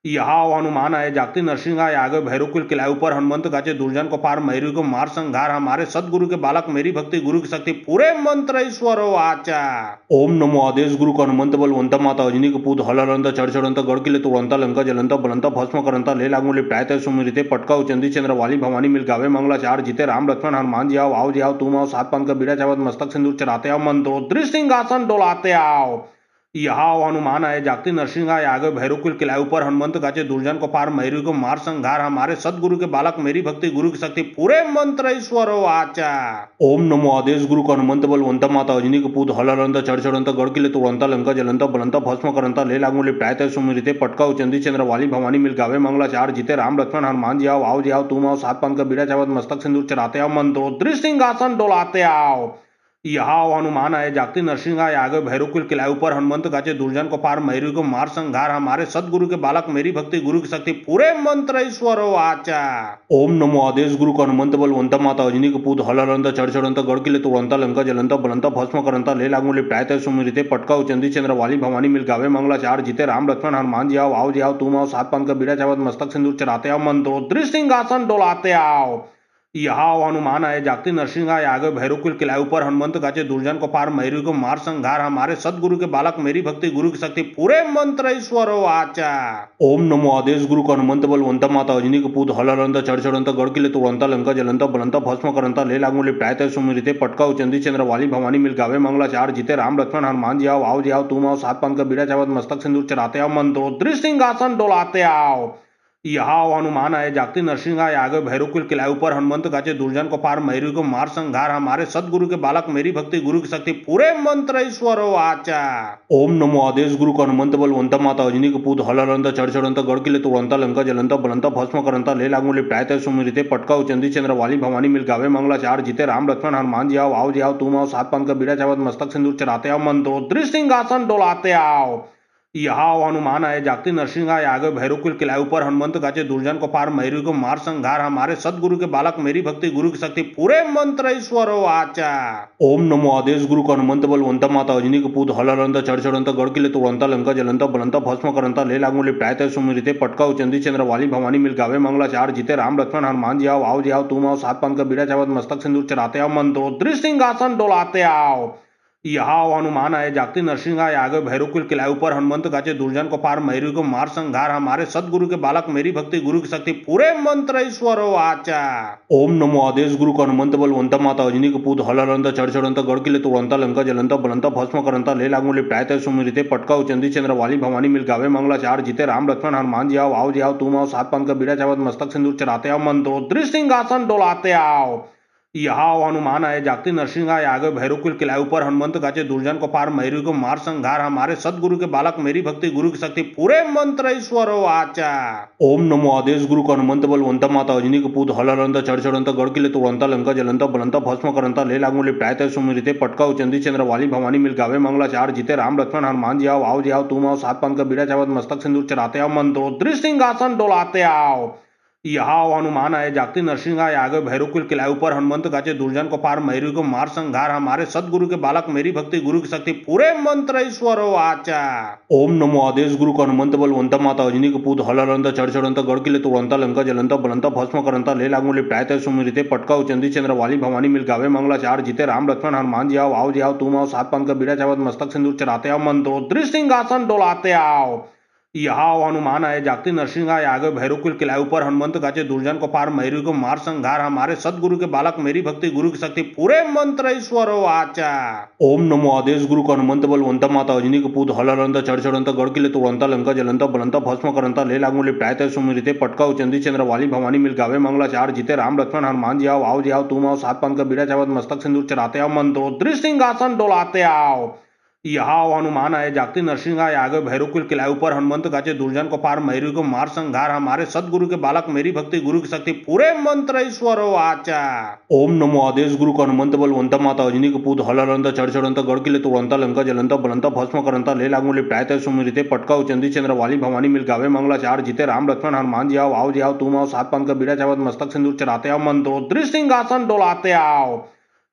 यहाँ हनुमान आए जागते नरसिंह आए आगे भैरव कुल किलाए ऊपर हनुमंत गाचे दुर्जन को पार मैरी को मार संघार हमारे सदगुरु के बालक मेरी भक्ति गुरु की शक्ति पूरे मंत्र ईश्वर आचा। ओम नमो आदेश गुरु को हनुमंत बलवंत माता अजनी के पूत हलरंत चढ़चढ़ंत गड़किले तुरंता लंका जलंता बलंता भस्म करंता ले लागू लिपटायत सुमिरिते पटका चंदी चंद्र वाली भवानी मिल गावे मंगला चार जीते राम लक्ष्मण हनुमान जी आओ जी आओ तुम आओ सात पान का बीड़ा चावत मस्तक सिंदूर चढ़ाते आओ मंत्रोद्री सिंहासन डोलाते आओ। यहाँ हनुमान आए जागते नरसिंह आए आगे भैरव कुल किलाए ऊपर हनुमंत गाचे दुर्जन को पार मैरी को मार संघार हमारे सदगुरु के बालक मेरी भक्ति गुरु की शक्ति पूरे मंत्र ईश्वर आचा। ओम नमो आदेश गुरु को हनुमंत बलवंत माता अजनी के पूत हलरंत चढ़चढ़ंत गड़किले तुरंता लंका जलंता बलंता भस्म करंता ले लागू लिपटायत सुमिरिते पटका चंदी चंद्र वाली भवानी मिल गावे मंगला चार जीते राम लक्ष्मण हनुमान जी आओ जी आओ तुम आओ सात पान का बीड़ा चावत मस्तक सिंदूर चढ़ाते आओ मंत्रोद्री सिंहासन डोलाते आओ। यहाँ हनुमान आए जागते नरसिंह आए आगे भैरव कुल किलाए ऊपर हनुमंत गाचे दुर्जन को पार मैरी को मार संघार हमारे सदगुरु के बालक मेरी भक्ति गुरु की शक्ति पूरे मंत्र ईश्वर आचा। ओम नमो आदेश गुरु को हनुमंत बलवंत माता अजनी के पूत हलरंत चढ़चढ़ंत गड़किले तुरंता लंका जलंता बलंता भस्म करंता ले लागू लिपटायत सुमिरिते पटका चंदी चंद्र वाली भवानी मिल गावे मंगला चार जीते राम लक्ष्मण हनुमान जी आओ जी आओ तुम आओ सात पान का बीड़ा चावत मस्तक सिंदूर चढ़ाते आओ मंत्रोद्री सिंहासन डोलाते आओ। यहाँ हनुमान आए जागते नरसिंह आए आगे भैरव कुल किलाए ऊपर हनुमंत गाचे दुर्जन को पार मैरी को मार संघार हमारे सदगुरु के बालक मेरी भक्ति गुरु की शक्ति पूरे मंत्र ईश्वर आचा। ओम नमो आदेश गुरु को हनुमंत बलवंत माता अजनी के पूत हलरंत चढ़चढ़ंत गड़किले तुरंता लंका जलंता बलंता भस्म करंता ले लागू लिपटायत सुमिरिते पटका चंदी चंद्र वाली भवानी मिल गावे मंगला चार जीते राम लक्ष्मण हनुमान जी आओ जी आओ तुम आओ सात पान का बीड़ा चावत मस्तक सिंदूर चढ़ाते आओ मंत्रोद्री सिंहासन डोलाते आओ। यहाँ हनुमान आए जागते नरसिंह आए आगे भैरव कुल किलाए ऊपर हनुमंत गाचे दुर्जन को पार मैरी को मार संघार हमारे सदगुरु के बालक मेरी भक्ति गुरु की शक्ति पूरे मंत्र ईश्वर आचा। ओम नमो आदेश गुरु को हनुमंत बलवंत माता अजनी के पूत हलरंत चढ़चढ़ंत गड़किले तुरंता लंका जलंता बलंता भस्म करंता ले लागू लिपटायत सुमिरिते पटका चंदी चंद्र वाली भवानी मिल गावे मंगला चार जीते राम लक्ष्मण हनुमान जी आओ जी आओ तुम आओ सात पान का बीड़ा चावत मस्तक सिंदूर चढ़ाते आओ मंत्रोद्री सिंहासन डोलाते आओ। यहाँ हनुमान आए जागते नरसिंह आए आगे भैरव कुल किलाए ऊपर हनुमंत गाचे दुर्जन को पार मैरी को मार संघार हमारे सदगुरु के बालक मेरी भक्ति गुरु की शक्ति पूरे मंत्र ईश्वर आचा। ओम नमो आदेश गुरु को हनुमंत बलवंत माता अजनी के पूत हलरंत चढ़चढ़ंत गड़किले तुरंता लंका जलंता बलंता भस्म करंता ले लागू लिपटायत सुमिरिते पटका चंदी चंद्र वाली भवानी मिल गावे मंगला चार जीते राम लक्ष्मण हनुमान जी आओ जी आओ तुम आओ सात पान का बीड़ा चावत मस्तक सिंदूर चढ़ाते आओ मंत्रोद्री सिंहासन डोलाते आओ। यहाँ हनुमान आए जागते नरसिंह आए आगे भैरव कुल किलाए ऊपर हनुमंत गाचे दुर्जन को पार मैरी को मार संघार हमारे सदगुरु के बालक मेरी भक्ति गुरु की शक्ति पूरे मंत्र ईश्वर आचा। ओम नमो आदेश गुरु को हनुमंत बलवंत माता अजनी के पूत हलरंत चढ़चढ़ंत गड़किले तुरंता लंका जलंता बलंता भस्म करंता ले लागू लिपटायत सुमिरिते पटका चंदी चंद्र वाली भवानी मिल गावे मंगला चार जीते राम लक्ष्मण हनुमान जी आओ जी आओ तुम आओ सात पान का बीड़ा चावत मस्तक सिंदूर चढ़ाते आओ मंत्रोद्री सिंहासन डोलाते आओ। यहाँ हनुमान आए जागते नरसिंह आए आगे भैरव कुल किलाए ऊपर हनुमंत गाचे दुर्जन को पार मैरी को मार संघार हमारे सदगुरु के बालक मेरी भक्ति गुरु की शक्ति पूरे मंत्र ईश्वर आचा। ओम नमो आदेश गुरु को हनुमंत बलवंत माता अजनी कपूत हलरंत चढ़चढ़ंत गड़किले तुड़ंता लंका जलंत बलंता भस्म करंता ले लागूले प्रायत सुमिरिते पटका चंदी चंद्र वाली भवानी मिल गावे मंगला चार जीते राम लक्ष्मण हनुमान जी आओ जी आओ तुम आओ सात पान का बीड़ा चावत मस्तक सिंदूर चढ़ाते आओ मंत्रोद्री सिंहासन डोलाते आओ। यहाँ हनुमान आए जागते नरसिंह आए आगे भैरव कुल किलाए ऊपर हनुमंत गाचे दुर्जन को पार मैरी को मार संघार हमारे सदगुरु के बालक मेरी भक्ति गुरु की शक्ति पूरे मंत्र ईश्वर आचा। ओम नमो आदेश गुरु को हनुमंत बलवंत माता अजनी कपूत हलरंत चढ़चढ़ंत गड़किले तुड़ंता लंका जलंता बलंता भस्म करंता ले लागूले प्रायत सुमिरिते पटका चंदी चंद्र वाली भवानी मिल गावे मंगला चार जीते राम लक्ष्मण हनुमान जी आओ जी आओ तुम आओ सात पान का बीड़ा चावत मस्तक सिंदूर चढ़ाते आओ मंत्रोद्री सिंहासन डोलाते आओ। यहाँ हनुमान आए जागते नरसिंह आए आगे भैरव कुल किलाए ऊपर हनुमंत गाचे दुर्जन को पार मैरी को मार संघार हमारे सदगुरु के बालक मेरी भक्ति गुरु की शक्ति पूरे मंत्र ईश्वर आचा। ओम नमो आदेश गुरु को हनुमंत बलवंत माता अजनी कपूत हलरंत चढ़चढ़ंत गड़किले तुड़ंता लंका जलंता बलंता भस्म करंता ले लागूले प्रायत सुमिरिते पटका चंदी चंद्र वाली भवानी मिल गावे मंगला चार जीते राम लक्ष्मण हनुमान जी आओ जी आओ तुम आओ सात पान का बीड़ा चावत मस्तक सिंदूर चढ़ाते आओ मंत्रोद्री सिंहासन डोलाते आओ। यहाँ हनुमान आए जागते नरसिंह आए आगे भैरव कुल किलाए ऊपर हनुमंत गाचे दुर्जन को पार मैरी को मार संघार हमारे सदगुरु के बालक मेरी भक्ति गुरु की शक्ति पूरे मंत्र ईश्वर आचा। ओम नमो आदेश गुरु को हनुमंत बलवंत माता अजनी कपूत हलरंत चढ़चढ़ंत गड़किले तुड़ंता लंका जलंता बलंता भस्म करंता ले लागूले प्रायत सुमिरिते पटका चंदी चंद्र वाली भवानी मिल गावे मंगला चार जीते राम लक्ष्मण हनुमान जी आओ जी आओ तुम आओ सात पान का बीड़ा चावत मस्तक सिंदूर चढ़ाते आओ मंत्रोद्री सिंहासन डोलाते आओ।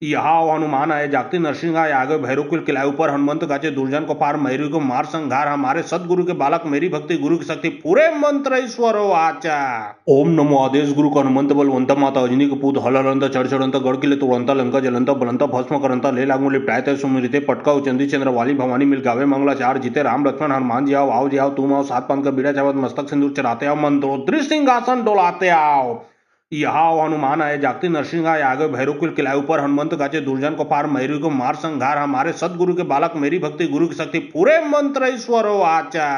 यहाँ हनुमान आए जागते नरसिंह आए आगे भैरव कुल किलाए ऊपर हनुमंत गाचे दुर्जन को पार मैरी को मार संघार हमारे सदगुरु के बालक मेरी भक्ति गुरु की शक्ति पूरे मंत्र ईश्वर आचा। ओम नमो आदेश गुरु को हनुमंत बलवंत माता अजनी कपूत हलरंत चढ़चढ़ंत गड़किले तुड़ंता लंका जलंता बलंता भस्म करंता ले लागूले प्रायत सुमिरिते पटका चंदी चंद्र वाली भवानी मिल गावे मंगला चार जीते राम लक्ष्मण हनुमान जी आओ जी आओ तुम आओ सात पान का बीड़ा चावत मस्तक सिंदूर चढ़ाते आओ मंत्रोद्री सिंहासन डोलाते आओ। यहाँ हनुमान आए जागते नरसिंह आए आगे भैरव कुल किलाए ऊपर हनुमंत गाचे दुर्जन को पार मैरी को मार संघार हमारे सदगुरु के बालक मेरी भक्ति गुरु की शक्ति पूरे मंत्र ईश्वर आचा।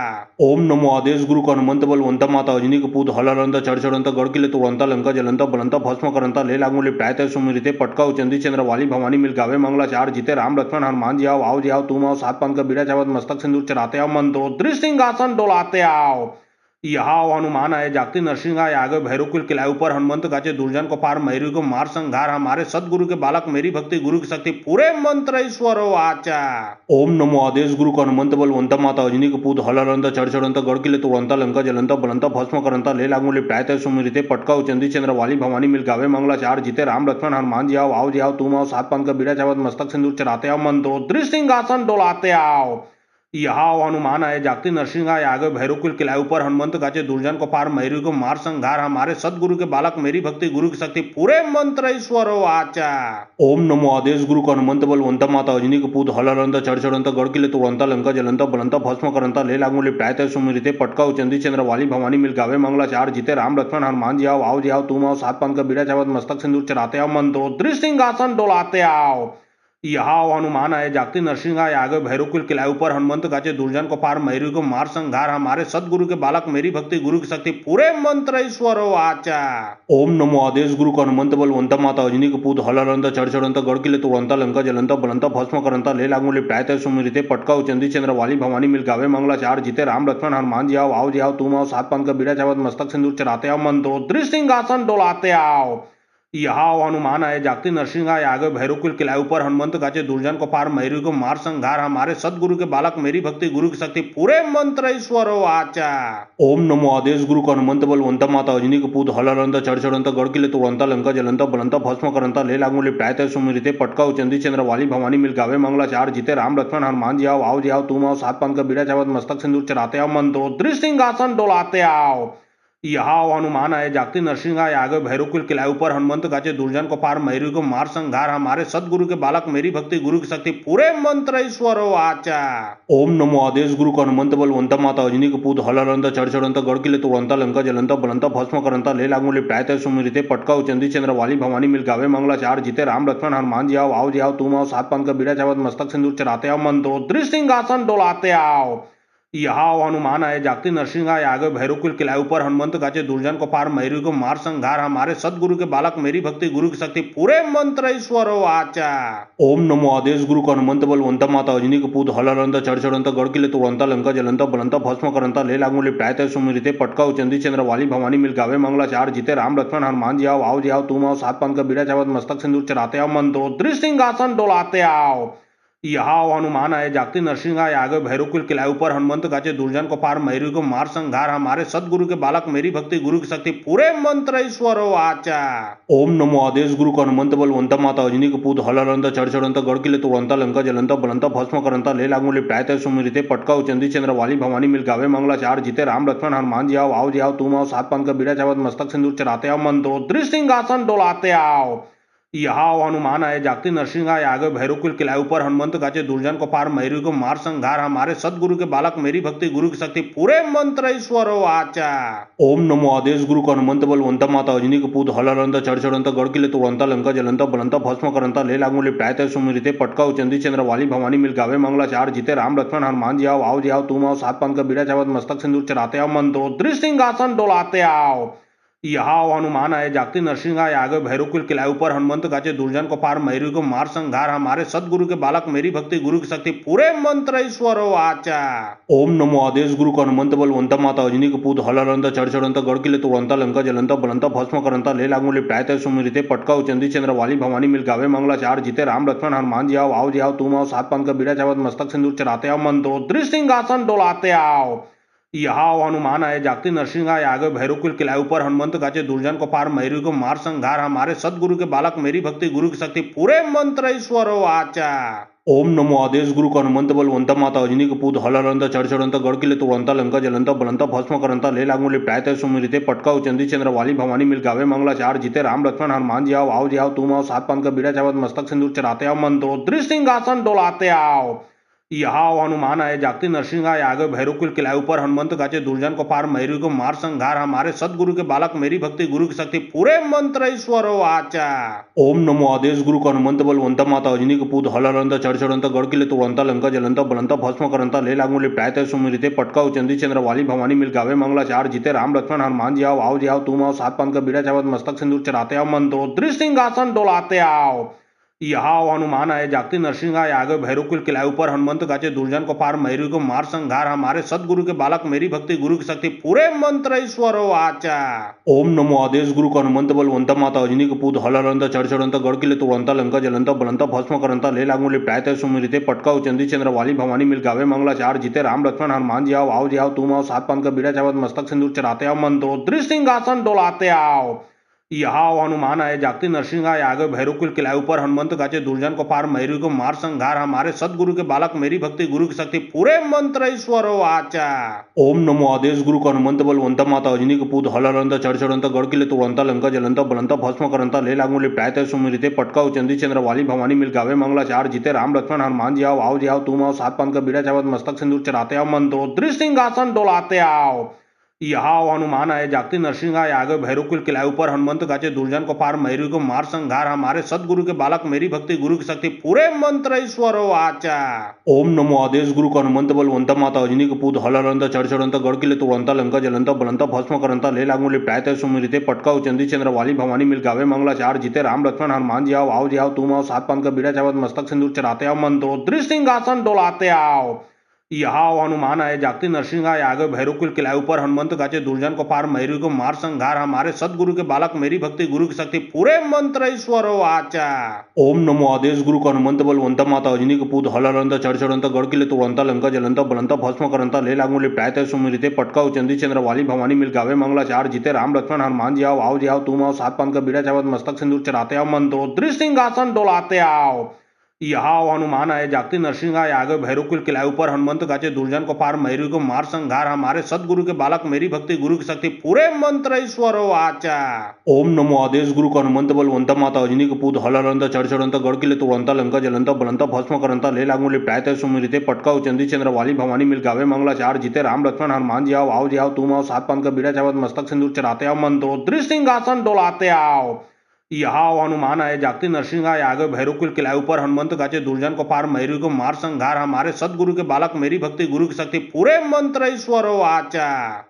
ओम नमो आदेश गुरु को हनुमंत बलवंत माता अजनी कपूत हलरंत चढ़चढ़ंत गड़किले तुड़ंता लंका जलंता बलंता भस्म करंता ले लागूले प्रायत सुमिरिते पटका चंदी चंद्र वाली भवानी मिल गावे मंगला चार जीते राम लक्ष्मण हनुमान जी आओ जी आओ तुम आओ सात पान का बीड़ा चावत मस्तक सिंदूर चढ़ाते आओ मंत्रोद्री सिंहासन डोलाते आओ। यहाँ हनुमान आए जागते नरसिंह आए आगे भैरव कुल किलाए ऊपर हनुमंत गाचे दुर्जन को पार मैरी को मार संघार हमारे सदगुरु के बालक मेरी भक्ति गुरु की शक्ति पूरे मंत्र ईश्वर आचा। ओम नमो आदेश गुरु को हनुमंत बलवंत माता अजनी कपूत हलरंत चढ़चढ़ंत गड़किले तुड़ंता लंका जलंता बलंता भस्म करंता ले लागूले प्रायत सुमिरिते पटका चंदी चंद्र वाली भवानी मिल गावे मंगला चार जीते राम लक्ष्मण हनुमान जी आओ जी आओ तुम आओ सात पान का बीड़ा चावत मस्तक सिंदूर चढ़ाते आओ मंत्रोद्री सिंहासन डोलाते आओ। यहाँ हनुमान आए जागते नरसिंह आए आगे भैरव कुल किलाए ऊपर हनुमंत गाचे दुर्जन को पार मैरी को मार संघार हमारे सदगुरु के बालक मेरी भक्ति गुरु की शक्ति पूरे मंत्र ईश्वर आचा। ओम नमो आदेश गुरु को हनुमंत बलवंत माता अजनी कपूत हलरंत चढ़चढ़ंत गड़किले तुड़ंता लंका जलंता बलंता भस्म करंता ले लागूले प्रायत सुमिरिते पटका चंदी चंद्र वाली भवानी मिल गावे मंगला चार जीते राम लक्ष्मण हनुमान जी आओ जी आओ तुम आओ सात पान का बीड़ा चावत मस्तक सिंदूर चढ़ाते आओ मंत्रोद्री सिंहासन डोलाते आओ। यहाँ हनुमान आए जागते नरसिंह आए आगे भैरव कुल किलाए ऊपर हनुमंत गाचे दुर्जन को पार मैरी को मार संघार हमारे सदगुरु के बालक मेरी भक्ति गुरु की शक्ति पूरे मंत्र ईश्वर आचा। ओम नमो आदेश गुरु को हनुमंत बलवंत माता अजनी कपूत हलरंत चढ़चढ़ंत गड़किले तुड़ंता लंका जलंता बलंता भस्म करंता ले लागूले प्रायत सुमिरिते पटका चंदी चंद्र वाली भवानी मिल गावे मंगला चार जीते राम लक्ष्मण हनुमान जी आओ जी आओ तुम आओ सात पान का बीड़ा चावत मस्तक सिंदूर चढ़ाते आओ मंत्रोद्री सिंहासन डोलाते आओ। यहाँ हनुमान आए जागते नरसिंह आए आगे भैरव कुल किलाए ऊपर हनुमंत गाचे दुर्जन को पार मैरी को मार संघार हमारे सदगुरु के बालक मेरी भक्ति गुरु की शक्ति पूरे मंत्र ईश्वर आचा। ओम नमो आदेश गुरु को हनुमंत बलवंत माता अजनी कपूत हलरंत चढ़चढ़ंत गड़किले तुड़ंता लंका जलंता बलंता भस्म करंता ले लागूले प्रायत सुमिरिते पटका चंदी चंद्र वाली भवानी मिल गावे मंगला चार जीते राम लक्ष्मण हनुमान जी आओ जी आओ तुम आओ सात पान का बीड़ा चावत मस्तक सिंदूर चढ़ाते आओ मंत्रोद्री सिंहासन डोलाते आओ। यहाँ हनुमान आए जागते नरसिंह आए आगे भैरव कुल किलाए ऊपर हनुमंत गाचे दुर्जन को पार मैरी को मार संघार हमारे सदगुरु के बालक मेरी भक्ति गुरु की शक्ति पूरे मंत्र ईश्वर आचा। ओम नमो आदेश गुरु को हनुमंत बलवंत माता अजनी कपूत हलरंत चढ़चढ़ंत गड़किले तुड़ंता लंका जलंता बलंता भस्म करंता ले लागूले प्रायत सुमिरिते पटका चंदी चंद्र वाली भवानी मिल गावे मंगला चार जीते राम लक्ष्मण हनुमान जी आओ जी आओ तुम आओ सात पान का बीड़ा चावत मस्तक सिंदूर चढ़ाते आओ मंत्रोद्री सिंहासन डोलाते आओ। यहाँ हनुमान आए जागते नरसिंह आए आगे भैरव कुल किलाए ऊपर हनुमंत गाचे दुर्जन को पार मैरी को मार संघार हमारे सदगुरु के बालक मेरी भक्ति गुरु की शक्ति पूरे मंत्र ईश्वर आचा। ओम नमो आदेश गुरु को हनुमंत बलवंत माता अजनी कपूत हलरंत चढ़चढ़ंत गड़किले तुरंता लंका जलंत बलंत भस्म करंता ले लागूले प्रायत सुमिरिते पटका चंदी चंद्र वाली भवानी मिल गावे मंगला चार जीते राम लक्ष्मण हनुमान जी आओ जी आओ तुम आओ सात पान का बीड़ा चावत मस्तक सिंदूर चढ़ाते आओ मंत्रोद्री सिंहासन डोलाते आओ। यहाँ हनुमान आए जागते नरसिंह आए आगे भैरव कुल किलाए ऊपर हनुमंत गाचे दुर्जन को पार मैरी को मार संघार हमारे सदगुरु के बालक मेरी भक्ति गुरु की शक्ति पूरे मंत्र ईश्वर आचा। ओम नमो आदेश गुरु को हनुमंत बलवंत माता अजनी कपूत हलरंत चढ़चढ़ंत गड़किले तुरंता लंका जलंत बलंत भस्म करंता ले लागूले प्रायत सुमिरिते पटका चंदी चंद्र वाली भवानी मिल गावे मंगला चार जीते राम लक्ष्मण हनुमान जी आओ जी आओ तुम आओ सात पान का बीड़ा चावत मस्तक सिंदूर चढ़ाते आओ मंत्रोद्री सिंहासन डोलाते आओ। यहाँ हनुमान आए जागते नरसिंह आए आगे भैरव कुल किलाए ऊपर हनुमंत गाचे दुर्जन को पार मैरी को मार संघार हमारे सदगुरु के बालक मेरी भक्ति गुरु की शक्ति पूरे मंत्र ईश्वर आचा। ओम नमो आदेश गुरु को हनुमंत बलवंत माता अजनी कपूत हलरंत चढ़चढ़ंत गड़किले तुरंता लंका जलंत बलंत भस्म करंता ले लागूले प्रायत सुमिरिते पटका चंदी चंद्र वाली भवानी मिल गावे मंगला चार जीते राम लक्ष्मण हनुमान जी आओ जी आओ तुम आओ सात पान का बीड़ा चावत मस्तक सिंदूर चढ़ाते आओ मंत्रोद्री सिंहासन डोलाते आओ। यहाँ हनुमान आए जागते नरसिंह आए आगे भैरव कुल किलाए ऊपर हनुमंत गाचे दुर्जन को पार मैरी को मार संघार हमारे सदगुरु के बालक मेरी भक्ति गुरु की शक्ति पूरे मंत्र ईश्वर आचा। ओम नमो आदेश गुरु को हनुमंत बलवंत माता अजनी कपूत हलरंत चढ़चढ़ंत गड़किले तुरंता लंका जलंत बलंत भस्म करंता ले लागूले प्रायत सुमिरिते पटका चंदी चंद्र वाली भवानी मिल गावे मंगला चार जीते राम लक्ष्मण हनुमान जी आओ जी आओ तुम आओ सात पान का बीड़ा चावत मस्तक सिंदूर चढ़ाते आओ मंत्रोद्री सिंहासन डोलाते आओ। यहाँ हनुमान आए जागते नरसिंह आए आगे भैरव कुल किलाए ऊपर हनुमंत गाचे दुर्जन को पार मैरी को मार संघार हमारे सदगुरु के बालक मेरी भक्ति गुरु की शक्ति पूरे मंत्र ईश्वर आचा। ओम नमो आदेश गुरु को हनुमंत बलवंत माता अजनी कपूत हलरंत चढ़चढ़ंत गड़किले तुरंता लंका जलंत बलंत भस्म करंता ले लागूले प्रायत सुमिरिते पटका चंदी चंद्र वाली भवानी मिल गावे मंगला चार जीते राम लक्ष्मण हनुमान जी आओ जी आओ तुम आओ सात पान का बीड़ा चावत मस्तक सिंदूर चढ़ाते आओ मंत्रोद्री सिंहासन डोलाते आओ। यहाँ हनुमान आए जागते नरसिंह आए आगे भैरव कुल किलाए ऊपर हनुमंत गाचे दुर्जन को पार मैरी को मार संघार हमारे सदगुरु के बालक मेरी भक्ति गुरु की शक्ति पूरे मंत्र ईश्वर आचा। ओम नमो आदेश गुरु को हनुमंत बलवंत माता अजनी कपूत हलरंत चढ़चढ़ंत गड़किले तुरंता लंका जलंत बलंत भस्म करंता ले लागूले प्रायत सुमिरिते पटका चंदी चंद्र वाली भवानी मिल गावे मंगला चार जीते राम लक्ष्मण हनुमान जी आओ जी आओ तुम आओ सात पान का बीड़ा चावत मस्तक सिंदूर चढ़ाते आओ मंत्रोद्री सिंहासन डोलाते आओ। यहाँ हनुमान आए जागते नरसिंह आए आगे भैरव कुल किलाए ऊपर हनुमंत गाचे दुर्जन को पार मैरी को मार संघार हमारे सदगुरु के बालक मेरी भक्ति गुरु की शक्ति पूरे मंत्र ईश्वर आचा। ओम नमो आदेश गुरु को हनुमंत बलवंत माता अजनी कपूत हलरंत चढ़चढ़ंत गड़किले तुरंता लंका जलंत बलंत भस्म करंता ले लागूले प्रायत सुमिरिते पटका चंदी चंद्र वाली भवानी मिल गावे मंगला चार जीते राम लक्ष्मण हनुमान जी आओ जी आओ तुम आओ सात पान का बीड़ा चावत मस्तक सिंदूर चढ़ाते आओ मंत्रोद्री सिंहासन डोलाते आओ। यहाँ हनुमान आए जागते नरसिंह आए आगे भैरव कुल किलाए ऊपर हनुमंत गाचे दुर्जन को पार मैरी को मार संघार हमारे सदगुरु के बालक मेरी भक्ति गुरु की शक्ति पूरे मंत्र ईश्वर आचा। ओम नमो आदेश गुरु को हनुमंत बलवंत माता अजनी कपूत हलरंत चढ़चढ़ंत गड़किले तुरंता लंका जलंत बलंत भस्म करंता ले लागूले प्रायत सुमिरिते पटका चंदी चंद्र वाली भवानी मिल गावे मंगला चार जीते राम लक्ष्मण हनुमान जी आओ जी आओ तुम आओ सात पान का बीड़ा चावत मस्तक सिंदूर चढ़ाते आओ मंत्रोद्री सिंहासन डोलाते आओ। यहाँ हनुमान आए जागते नरसिंह आए आगे भैरव कुल किलाए ऊपर हनुमंत गाचे दुर्जन को पार मैरी को मार संघार हमारे सदगुरु के बालक मेरी भक्ति गुरु की शक्ति पूरे मंत्र ईश्वर आचा। ओम नमो आदेश गुरु को हनुमंत बलवंत माता अजनी कपूत हलरंत चढ़चढ़ंत गड़किले तुरंता लंका जलंत बलंत भस्म करंता ले लागूले प्रायत सुमिरिते पटका चंदी चंद्र वाली भवानी मिल गावे मंगला चार जीते राम लक्ष्मण हनुमान जी आओ जी आओ तुम आओ सात पान का बीड़ा चावत मस्तक सिंदूर चढ़ाते आओ मंत्रोद्री सिंहासन डोलाते आओ। यहाँ हनुमान आए जागते नरसिंह आए आगे भैरव कुल किलाए ऊपर हनुमंत गाचे दुर्जन को पार मैरी को मार संघार हमारे सदगुरु के बालक मेरी भक्ति गुरु की शक्ति पूरे मंत्र ईश्वर आचा। ओम नमो आदेश गुरु को हनुमंत बलवंत माता अजनी कपूत हलरंत चढ़चढ़ंत गड़किले तुरंता लंका जलंत बलंत भस्म करंता ले लागूले प्रायत सुमिरिते पटका चंदी चंद्र वाली भवानी मिल गावे मंगला चार जीते राम लक्ष्मण हनुमान जी आओ जी आओ तुम आओ सात पान का बीड़ा चावत मस्तक सिंदूर चढ़ाते आओ मंत्रोद्री सिंहासन डोलाते आओ। यहाँ हनुमान आए जागते नरसिंह आए आगे भैरव कुल किलाए ऊपर हनुमंत गाचे दुर्जन को पार मैरी को मार संघार हमारे सदगुरु के बालक मेरी भक्ति गुरु की शक्ति पूरे मंत्र ईश्वर आचा। ओम नमो आदेश गुरु को हनुमंत बलवंत माता अजनी कपूत हलरंत चढ़चढ़ंत गड़किले तुरंता लंका जलंत बलंत भस्म करंता ले लागूले प्रायत सुमिरिते पटका चंदी चंद्र वाली भवानी मिल गावे मंगला चार जीते राम लक्ष्मण हनुमान जी आओ जी आओ तुम आओ सात पान का बीड़ा चावत मस्तक सिंदूर चढ़ाते आओ मंत्रोद्री सिंहासन डोलाते आओ। यहाँ हनुमान आए जागती नरसिंह आए आगे भैरव कुल किलाए ऊपर हनुमंत गाचे दुर्जन को पार मैरी को मार संघार हमारे सदगुरु के बालक मेरी भक्ति गुरु की शक्ति पूरे मंत्र ईश्वर वाचा।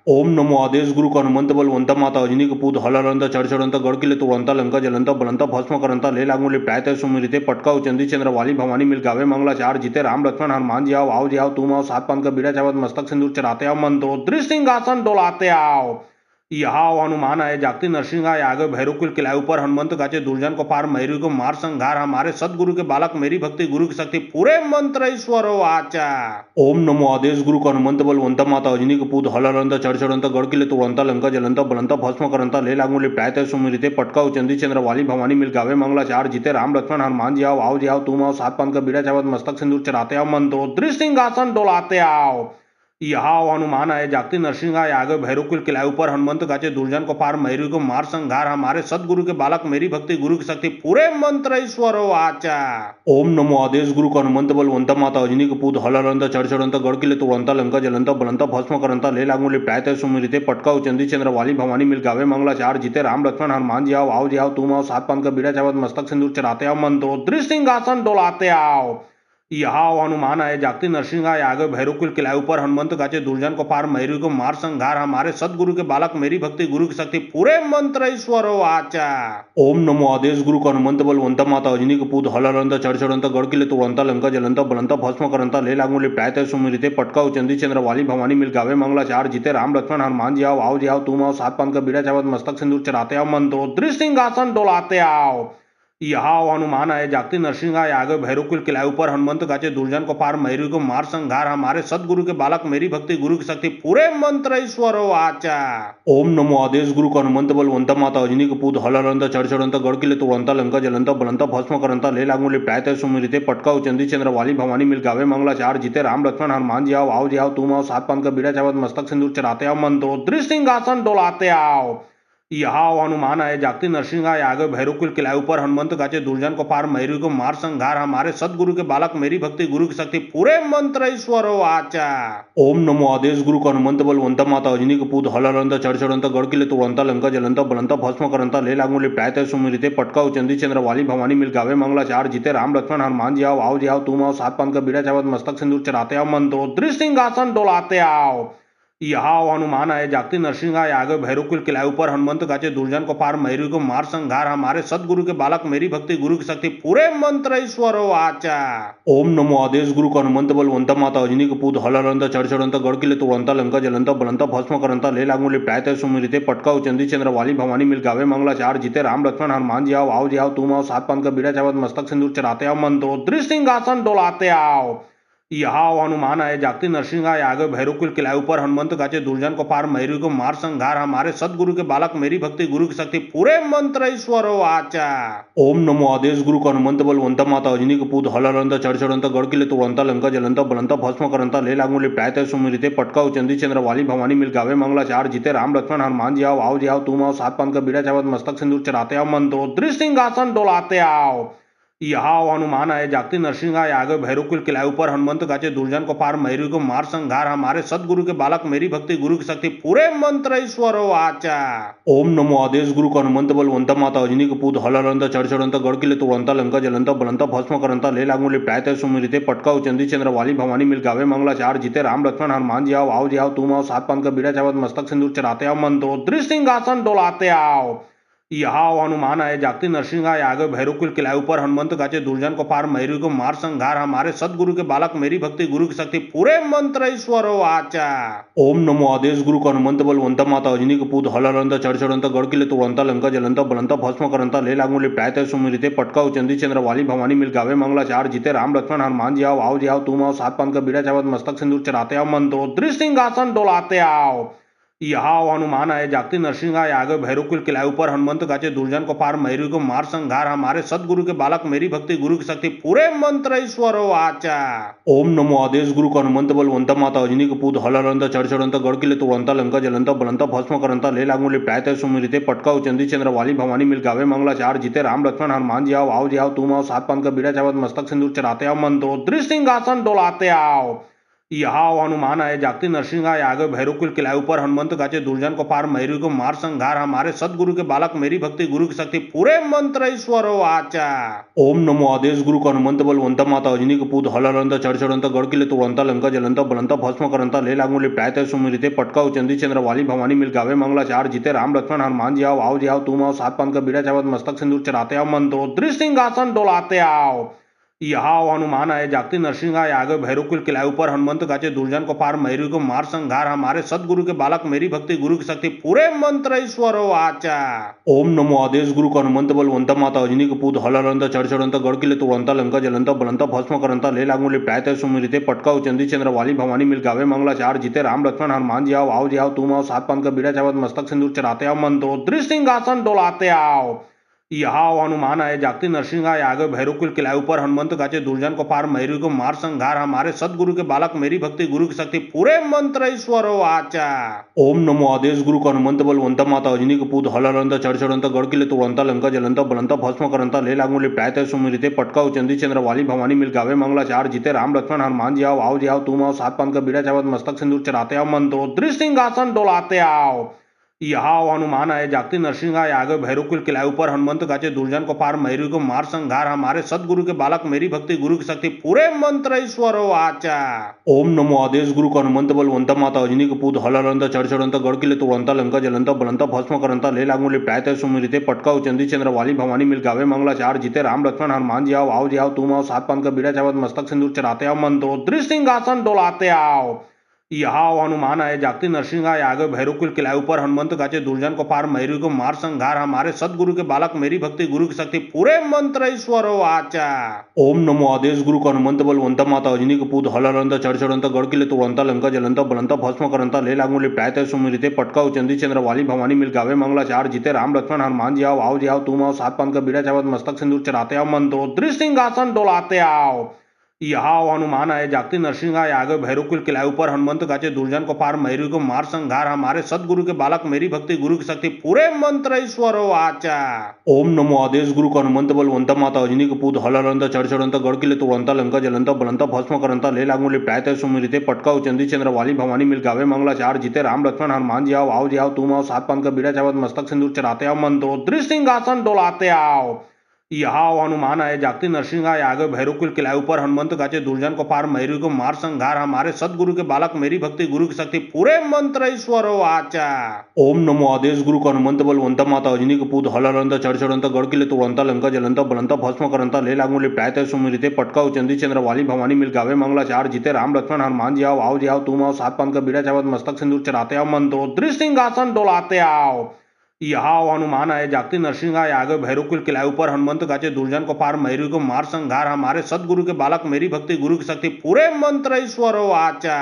ओम नमो आदेश गुरु को हनुमंत बलवंत माता अजनी के पूत हलरंत चढ़चढ़ंत गड़किले तुड़ंत लंका जलंत बलंत भस्म करंत ले लागूले प्रायत सुमिरिते पटका चंदी चंद्र वाली भवानी मिल गावे मंगला चार जीते राम लक्ष्मण हनुमान जी आओ जी आओ तुम आओ सात पान का बीड़ा चावत मस्तक सिंदूर चढ़ाते आओ मंत्रोद्री सिंहासन डोलाते आओ। यहाँ हनुमान आए जागती नरसिंह आए आगे भैरव कुल किलाए ऊपर हनुमंत गाचे दुर्जन को पार मैरी को मार संघार हमारे सदगुरु के बालक मेरी भक्ति गुरु की शक्ति पूरे मंत्र ईश्वर वाचा। ओम नमो आदेश गुरु को हनुमंत बलवंत माता अजनी के पूत हलरंत चढ़चढ़ंत गड़किले तुड़ंत लंका जलंत बलंत भस्म करंत ले लागूले प्रायत सुमिरिते पटका चंदी चंद्र वाली भवानी मिल गावे मंगला चार जीते राम लक्ष्मण हनुमान जी आओ जी आओ तुम आओ सात पान का बीड़ा चावत मस्तक सिंदूर चढ़ाते आओ मंत्रोद्री सिंहासन डोलाते आओ। यहाँ हनुमान आए जागती नरसिंह आए आगे भैरव कुल किलाए ऊपर हनुमंत गाचे दुर्जन को पार मैरी को मार संघार हमारे सदगुरु के बालक मेरी भक्ति गुरु की शक्ति पूरे मंत्र ईश्वर वाचा। ओम नमो आदेश गुरु को हनुमंत बलवंत माता अजनी के पूत हलरंत चढ़चढ़ंत गड़किले तुड़ंत लंका जलंत बलंत भस्म करंत ले लागूले प्रायत सुमिरिते पटका चंदी चंद्र वाली भवानी मिल गावे मंगला चार जीते राम लक्ष्मण हनुमान जी आओ जी आओ तुम आओ सात पान का बीड़ा चावत मस्तक सिंदूर चढ़ाते आओ मंत्रोद्री सिंहासन डोलाते आओ। यहाँ हनुमान आए जागती नरसिंह आए आगे भैरव कुल किलाए ऊपर हनुमंत गाचे दुर्जन को पार मैरी को मार संघार हमारे सदगुरु के बालक मेरी भक्ति गुरु की शक्ति पूरे मंत्र ईश्वर वाचा। ओम नमो आदेश गुरु को हनुमंत बलवंत माता अजनी के पूत हलरंत चढ़चढ़ंत गड़किले तुड़ंत लंका जलंत बलंत भस्म करंत ले लागूले प्रायत सुमिरिते पटका चंदी चंद्र वाली भवानी मिल गावे मंगला चार जीते राम लक्ष्मण हनुमान जी आओ जी आओ तुम आओ सात पान का बीड़ा चावत मस्तक सिंदूर चढ़ाते आओ मंत्रोद्री सिंहासन डोलाते आओ। यहाँ हनुमान आए जागती नरसिंह आए आगे भैरव कुल किलाए ऊपर हनुमंत गाचे दुर्जन को पार मैरी को मार संघार हमारे सदगुरु के बालक मेरी भक्ति गुरु की शक्ति पूरे मंत्र ईश्वर वाचा। ओम नमो आदेश गुरु को हनुमंत बलवंत माता अजनी के पूत हलरंत चढ़चढ़ंत गड़किले तुड़ंत लंका जलंत बलंत भस्म करंत ले लागूले प्रायत सुमिरिते पटका चंदी चंद्र वाली भवानी मिल गावे मंगला चार जीते राम लक्ष्मण हनुमान जी आओ जी आओ तुम आओ सात पान का बीड़ा चावत मस्तक सिंदूर चढ़ाते आओ मंत्रोद्री सिंहासन डोलाते आओ। यहाँ हनुमान आए जागती नरसिंह आए आगे भैरव कुल किलाए ऊपर हनुमंत गाचे दुर्जन को पार मैरी को मार संघार हमारे सदगुरु के बालक मेरी भक्ति गुरु की शक्ति पूरे मंत्र ईश्वर वाचा। ओम नमो आदेश गुरु को हनुमंत बलवंत माता अजनी के पूत हलरंत चढ़चढ़ंत गड़किले तुड़ंत लंका जलंत बलंत भस्म करंत ले लागूले प्रायत सुमिरिते पटका चंदी चंद्र वाली भवानी मिल गावे मंगला चार जीते राम लक्ष्मण हनुमान जी आओ जी आओ तुम आओ सात पान का बीड़ा चावत मस्तक सिंदूर चढ़ाते आओ मंत्रोद्री सिंहासन डोलाते आओ। यहाँ हनुमान आए जागती नरसिंह आए आगे भैरव कुल किलाए ऊपर हनुमंत गाचे दुर्जन को पार मैरी को मार संघार हमारे सदगुरु के बालक मेरी भक्ति गुरु की शक्ति पूरे मंत्र ईश्वर वाचा। ओम नमो आदेश गुरु को हनुमंत बलवंत माता अजनी के पूत हलरंत चढ़चढ़ंत गड़किले तुड़ंत लंका जलंत बलंत भस्म करंत ले लागूले प्रायत सुमिरिते पटका चंदी चंद्र वाली भवानी मिल गावे मंगला चार जीते राम लक्ष्मण हनुमान जी आओ जी आओ तुम आओ सात पान का बीड़ा चावत मस्तक सिंदूर चढ़ाते आओ मंत्रोद्री सिंहासन डोलाते आओ। यहाँ हनुमान आए जागती नरसिंह आए आगे भैरव कुल किलाए ऊपर हनुमंत गाचे दुर्जन को पार मैरी को मार संघार हमारे सदगुरु के बालक मेरी भक्ति गुरु की शक्ति पूरे मंत्र ईश्वर वाचा। ओम नमो आदेश गुरु को हनुमंत बलवंत माता अजनी के पूत हलरंत चढ़चढ़ंत गड़किले तुड़ंत लंका जलंत बलंत भस्म करंत ले लागूले प्रायत सुमिरिते पटका चंदी चंद्र वाली भवानी मिल गावे मंगला चार जीते राम लक्ष्मण हनुमान जी आओ जी आओ तुम आओ सात पान का बीड़ा चावत मस्तक सिंदूर चढ़ाते आओ मंत्रोद्री सिंहासन डोलाते आओ। यहाँ हनुमान आए जागती नरसिंह आए आगे भैरव कुल किलाए ऊपर हनुमंत गाचे दुर्जन को पार मैरी को मार संघार हमारे सदगुरु के बालक मेरी भक्ति गुरु की शक्ति पूरे मंत्र ईश्वर वाचा। ओम नमो आदेश गुरु को हनुमंत बलवंत माता अजनी के पूत हलरंत चढ़चढ़ंत गड़किले तुड़ंत लंका जलंत बलंत भस्म करंत ले लागूले प्रायत सुमिरिते पटका चंदी चंद्र वाली भवानी मिल गावे मंगला चार जीते राम लक्ष्मण हनुमान जी आओ जी आओ तुम आओ सात पान का बीड़ा चावत मस्तक सिंदूर चढ़ाते आओ मंत्रोद्री सिंहासन डोलाते आओ। यहाँ हनुमान आए जागती नरसिंह आए आगे भैरव कुल किलाए ऊपर हनुमंत गाचे दुर्जन को पार मैरी को मार संघार हमारे सदगुरु के बालक मेरी भक्ति गुरु की शक्ति पूरे मंत्र ईश्वर वाचा। ओम नमो आदेश गुरु को हनुमंत बलवंत माता अजनी के पूत हलरंत चढ़चढ़ंत गड़किले तुड़ंत लंका जलंत बलंत भस्म करंत ले लागूले प्रायत सुमिरिते पटका चंदी चंद्र वाली भवानी मिल गावे मंगला चार जीते राम लक्ष्मण हनुमान जी आओ जी आओ तुम आओ सात पान का बीड़ा चावत मस्तक सिंदूर चढ़ाते आओ मंत्रोद्री सिंहासन डोलाते आओ। यहाँ हनुमान आए जागती नरसिंह आए आगे भैरव कुल किलाए ऊपर हनुमंत गाचे दुर्जन को पार मैरी को मार संघार हमारे सदगुरु के बालक मेरी भक्ति गुरु की शक्ति पूरे मंत्र ईश्वर वाचा। ओम नमो आदेश गुरु को हनुमंत बलवंत माता अजनी के पूत हलरंत चढ़चढ़ंत गड़किले तुड़ंत लंका जलंत बलंत भस्म करंत ले लागूले प्रायत सुमिरिते पटका चंदी चंद्र वाली भवानी मिल गावे मंगला चार जीते राम लक्ष्मण हनुमान जी आओ जी आओ तुम आओ सात पान का बीड़ा चावत मस्तक सिंदूर चढ़ाते आओ मंत्रोद्री सिंहासन डोलाते आओ। यहाँ हनुमान आए जागती नरसिंह आए आगे भैरव कुल किलाए ऊपर हनुमंत गाचे दुर्जन को पार मैरी को मार संघार हमारे सदगुरु के बालक मेरी भक्ति गुरु की शक्ति पूरे मंत्र ईश्वर आचा। ओम नमो आदेश गुरु को हनुमंत बलवंत माता अजनी के पूत हलरंत चढ़चढ़ंत गड़किले तुड़ंत लंका जलंत बलंत भस्म करंत ले लागू लिपटायत सुमिरिते पटका उचंदी चंद्र वाली भवानी मिल गावे मंगला चार जीते राम लक्ष्मण हनुमान जी आओ जी आओ तुम आओ सात पान का बीड़ा चावत मस्तक सिंदूर चढ़ाते आओ मंत्रोद्री सिंहासन डोलाते आओ। यहाँ हनुमान आए जागती नरसिंह आए आगे भैरव कुल किलाए ऊपर हनुमंत गाचे दुर्जन को पार मैरी को मार संघार हमारे सदगुरु के बालक मेरी भक्ति गुरु की शक्ति पूरे मंत्र ईश्वर आचा। ओम नमो आदेश गुरु को हनुमंत बलवंत माता अजनी के पूत हलरंत चढ़चढ़ंत गड़किले तुड़ंत लंका जलंत बलंत भस्म करंत ले लागू लिपटायत सुमिरिते पटका उचंदी चंद्र वाली भवानी मिल गावे मंगला चार जीते राम लक्ष्मण हनुमान जी आओ जी आओ तुम आओ सात पान का बीड़ा चावत मस्तक सिंदूर चढ़ाते आओ मंत्रोद्री सिंहासन डोलाते आओ। यहाँ हनुमान आए जागती नरसिंह आए आगे भैरव कुल किलाए ऊपर हनुमंत गाचे दुर्जन को पार मैरी को मार संघार हमारे सदगुरु के बालक मेरी भक्ति गुरु की शक्ति पूरे मंत्र ईश्वर आचा। ओम नमो आदेश गुरु को हनुमंत बलवंत माता अजनी के पूत हलरंत चढ़चढ़ंत गड़किले तुड़ंत लंका जलंत बलंत भस्म करंत ले लागू लिपटायत सुमिरिते पटका उचंदी चंद्र वाली भवानी मिल गावे मंगला चार जीते राम लक्ष्मण हनुमान जी आओ जी आओ तुम आओ सात पान का बीड़ा चावत मस्तक सिंदूर चढ़ाते आओ मंत्रोद्री सिंहासन डोलाते आओ। यहाँ हनुमान आए जागती नरसिंह आए आगे भैरव कुल किलाए ऊपर हनुमंत गाचे दुर्जन को पार मैरी को मार संघार हमारे सदगुरु के बालक मेरी भक्ति गुरु की शक्ति पूरे मंत्र ईश्वर आचा। ओम नमो आदेश गुरु को हनुमंत बलवंत माता अजनी के पूत हलरंत चढ़चढ़ंत गड़किले तुड़ंत लंका जलंत बलंत भस्म करंत ले लागू लिपटायत सुमिरिते पटका उचंदी चंद्र वाली भवानी मिल गावे मंगला चार जीते राम लक्ष्मण हनुमान जी आओ जी आओ तुम आओ सात पान का बीड़ा चावत मस्तक सिंदूर चढ़ाते आओ मंत्रोद्री सिंहासन डोलाते आओ। यहाँ हनुमान आए जागती नरसिंह आए आगे भैरव कुल किलाए ऊपर हनुमंत गाचे दुर्जन को पार मैरी को मार संघार हमारे सदगुरु के बालक मेरी भक्ति गुरु की शक्ति पूरे मंत्र ईश्वर आचा। ओम नमो आदेश गुरु को हनुमंत बलवंत माता अजनी के पूत हलरंत चढ़चढ़ंत गड़किले तुड़ंत लंका जलंत बलंत भस्म करंत ले लागू लिपटायत सुमिरिते पटका उचंदी चंद्र वाली भवानी मिल गावे मंगला चार जीते राम लक्ष्मण हनुमान जी आओ जी आओ तुम आओ सात पान का बीड़ा चावत मस्तक सिंदूर चढ़ाते आओ मंत्रोद्री सिंहासन डोलाते आओ। यहाँ हनुमान आए जागती नरसिंह आए आगे भैरव कुल किलाए ऊपर हनुमंत गाचे दुर्जन को पार मैरी को मार संघार हमारे सदगुरु के बालक मेरी भक्ति गुरु की शक्ति पूरे मंत्र ईश्वर आचा। ओम नमो आदेश गुरु को हनुमंत बलवंत माता अजनी के पूत हलरंत चढ़चढ़ंत गड़किले तुड़ंत लंका जलंत बलंत भस्म करंत ले लागू लिपटायत सुमिरिते पटका उचंदी चंद्र वाली भवानी मिल गावे मंगला चार जीते राम लक्ष्मण हनुमान जी आओ जी आओ तुम आओ सात पान का बीड़ा चावत मस्तक सिंदूर चढ़ाते आओ मंत्रोद्री सिंहासन डोलाते आओ। यहाँ हनुमान आए जागती नरसिंह आए आगे भैरव कुल किलाए ऊपर हनुमंत गाचे दुर्जन को पार मैरी को मार संघार हमारे सदगुरु के बालक मेरी भक्ति गुरु की शक्ति पूरे मंत्र ईश्वर आचा। ओम नमो आदेश गुरु को हनुमंत बलवंत माता अजनी के पूत हलरंत चढ़चढ़ंत गड़किले तुड़ंत लंका जलंत बलंत भस्म करंत ले लागू लिपटायत सुमिरिते पटका उचंदी चंद्र वाली भवानी मिल गावे मंगला चार जीते राम लक्ष्मण हनुमान जी आओ जी आओ तुम आओ सात पान का बीड़ा चावत मस्तक सिंदूर चढ़ाते आओ मंत्रोद्री सिंहासन डोलाते आओ। यहाँ हनुमान आए जागती नरसिंह आए आगे भैरव कुल किलाए ऊपर हनुमंत गाचे दुर्जन को पार मैरी को मार संघार हमारे सदगुरु के बालक मेरी भक्ति गुरु की शक्ति पूरे मंत्र ईश्वर आचा।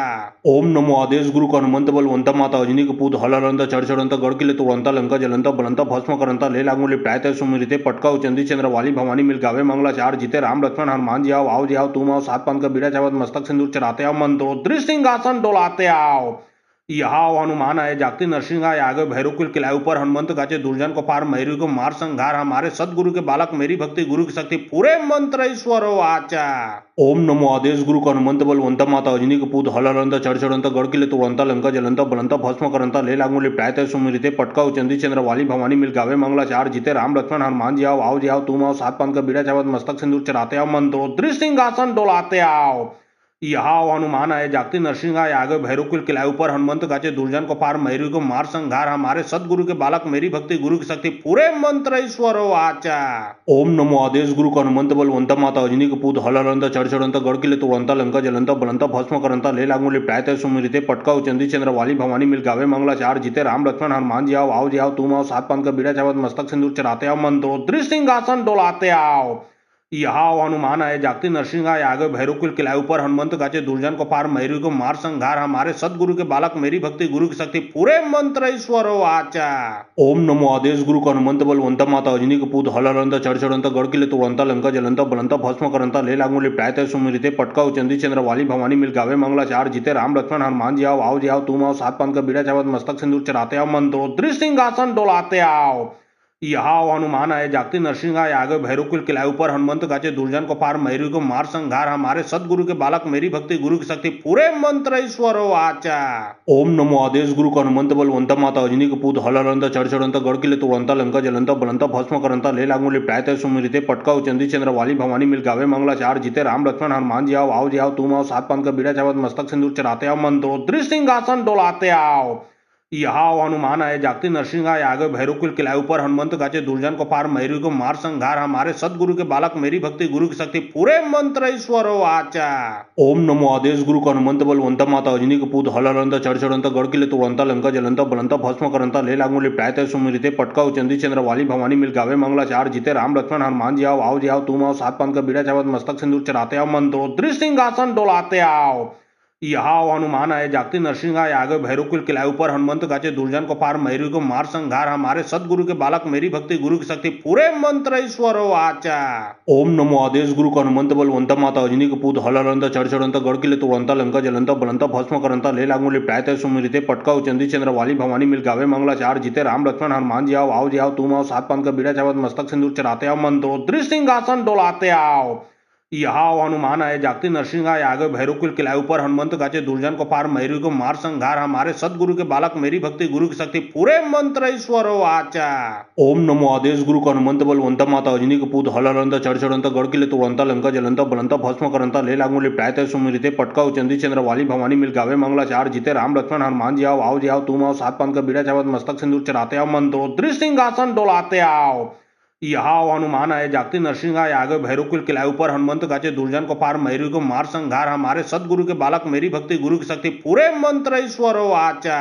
ओम नमो आदेश गुरु को हनुमंत बलवंत माता अजनी के पूत हलरंत चढ़चढ़ंत गड़किले तुड़ंत लंका जलंत बलंत भस्म करंत ले लागू लिपटायत सुमिरिते पटका उचंदी चंद्र वाली भवानी मिल गावे मंगला चार जीते राम लक्ष्मण हनुमान जी आओ जी आओ तुम आओ सात पान का बीड़ा चावत मस्तक सिंदूर चढ़ाते आओ मंत्रोद्री सिंहासन डोलाते आओ। यहाँ हनुमान आए जागती नरसिंह आए आगे भैरव कुल किलाए ऊपर हनुमंत गाचे दुर्जन को पार मैरी को मार संघार हमारे सदगुरु के बालक मेरी भक्ति गुरु की शक्ति पूरे मंत्र ईश्वर आचा। ओम नमो आदेश गुरु को हनुमंत बलवंत माता अजनी के पूत हलरंत चढ़चढ़ंत गड़किले तुड़ंत लंका जलंत बलंत भस्म करंत ले लागू लिपटायत सुमिरिते पटका उचंदी चंद्र वाली भवानी मिल गावे मंगला चार जीते राम लक्ष्मण हनुमान जी आओ जी आओ तुम आओ सात पान का बीड़ा चावत मस्तक सिंदूर चढ़ाते आओ मंत्रोद्री सिंहासन डोलाते आओ। यहाँ हनुमान आए जागती नरसिंह आए आगे भैरव कुल किलाए ऊपर हनुमंत गाचे दुर्जन को पार मैरी को मार संघार हमारे सदगुरु के बालक मेरी भक्ति गुरु की शक्ति पूरे मंत्र ईश्वर आचा। ओम नमो आदेश गुरु को हनुमंत बलवंत माता अजनी के पूत हलरंत चढ़चढ़ंत गड़किले तुड़ंत लंका जलंत बलंत भस्म करंत ले लागू लिपटायत सुमिरिते पटका उचंदी चंद्र वाली भवानी मिल गावे मंगला चार जीते राम लक्ष्मण हनुमान जी आओ जी आओ तुम आओ सात पान का बीड़ा चावत मस्तक सिंदूर चढ़ाते आओ मंत्रोद्री सिंहासन डोलाते आओ। यहाँ हनुमान आए जागती नरसिंह आए आगे भैरव कुल किलाए ऊपर हनुमंत गाचे दुर्जन को पार मैरी को मार संघार हमारे सदगुरु के बालक मेरी भक्ति गुरु की शक्ति पूरे मंत्र ईश्वर आचा। ओम नमो आदेश गुरु को हनुमंत बलवंत माता अजनी के पूत हलरंत चढ़चढ़ंत गड़किले तुड़ंत लंका जलंत बलंत भस्म करंत ले लागू लिपटायत सुमिरिते पटका उचंदी चंद्र वाली भवानी मिल गावे मंगला चार जीते राम लक्ष्मण हनुमान जी आओ जी आओ तुम आओ सात पान का बीड़ा चावत मस्तक सिंदूर चढ़ाते आओ मंत्रोद्री सिंहासन डोलाते आओ। यहाँ हनुमान आए जागते नरसिंह आए आगे भैरव कुल किलाए ऊपर हनुमंत गाचे दुर्जन को पार मैरी को मार संघार हमारे सदगुरु के बालक मेरी भक्ति गुरु की शक्ति पूरे मंत्र ईश्वरो आचा। ओम नमो आदेश गुरु को हनुमंत बलवंत माता अजनी के पूत हलरंत चढ़चढ़ंत गड़किले तोड़ंता लंका जलंत बलंता भस्म करंता ले लागूले प्रायत सुमिरिते पटका चंदी चंद्र वाली भवानी मिल गावे मंगला चार जीते राम लक्ष्मण हनुमान जी आओ जी आओ तुम आओ सात पान का बीड़ा चावत मस्तक सिंदूर चढ़ाते आओ मंत्रो सिंहासन डोलाते आओ। यहाँ हनुमान आए जागते नरसिंह आए आगे भैरव कुल किलाए ऊपर हनुमंत गाचे दुर्जन को पार मैरी को मार संघार हमारे सदगुरु के बालक मेरी भक्ति गुरु की शक्ति पूरे मंत्र ईश्वरो आचा। ओम नमो आदेश गुरु को हनुमंत बलवंत माता अजनी के पूत हलरंत चढ़चढ़ंत गड़किले तोड़ंता लंका जलंता बलंता भस्म करंता ले लागूले प्रायत सुमिरिते पटका चंदी चंद्र वाली भवानी मिल गावे मंगला चार जीते राम लक्ष्मण हनुमान जी आओ जी आओ तुम आओ सात पान का बीड़ा चावत मस्तक सिंदूर चढ़ाते आओ मंत्रो सिंहासन डोलाते आओ। यहाँ हनुमान आए जागते नरसिंह आए आगे भैरव कुल किलाए ऊपर हनुमंत गाचे दुर्जन को पार मैरी को मार संघार हमारे सदगुरु के बालक मेरी भक्ति गुरु की शक्ति पूरे मंत्र ईश्वरो आचा। ओम नमो आदेश गुरु को हनुमंत बलवंत माता अजनी के पूत हलरंत चढ़चढ़ंत गड़किले तोड़ंता लंका जलंता बलंता भस्म करंता ले लागूले प्रायत सुमिरिते पटका चंदी चंद्र वाली भवानी मिल गावे मंगला चार जीते राम लक्ष्मण हनुमान जी आओ जी आओ तुम आओ सात पान का बीड़ा चावत मस्तक सिंदूर चढ़ाते आओ मंत्रो सिंहासन डोलाते आओ। यहाँ हनुमान आए जागते नरसिंह आए आगे भैरव कुल किलाए ऊपर हनुमंत गाचे दुर्जन को पार मैरी को मार संघार हमारे सदगुरु के बालक मेरी भक्ति गुरु की शक्ति पूरे मंत्र ईश्वरो आचा। ओम नमो आदेश गुरु को हनुमंत बलवंत माता अजनी के पूत हलरंत चढ़चढ़ंत गड़किले तोड़ंता लंका जलंता बलंता भस्म करंता ले लागूले प्रायत सुमिरिते पटका चंदी चंद्र वाली भवानी मिल गावे मंगला चार जीते राम लक्ष्मण हनुमान जी आओ जी आओ तुम आओ सात पान का बीड़ा चावत मस्तक सिंदूर चढ़ाते आओ मंत्रो सिंहासन डोलाते आओ। यहाँ हनुमान आए जागते नरसिंह आए आगे भैरव कुल किलाए ऊपर हनुमंत गाचे दुर्जन को पार मैरी को मार संघार हमारे सदगुरु के बालक मेरी भक्ति गुरु की शक्ति पूरे मंत्र ईश्वरो आचा।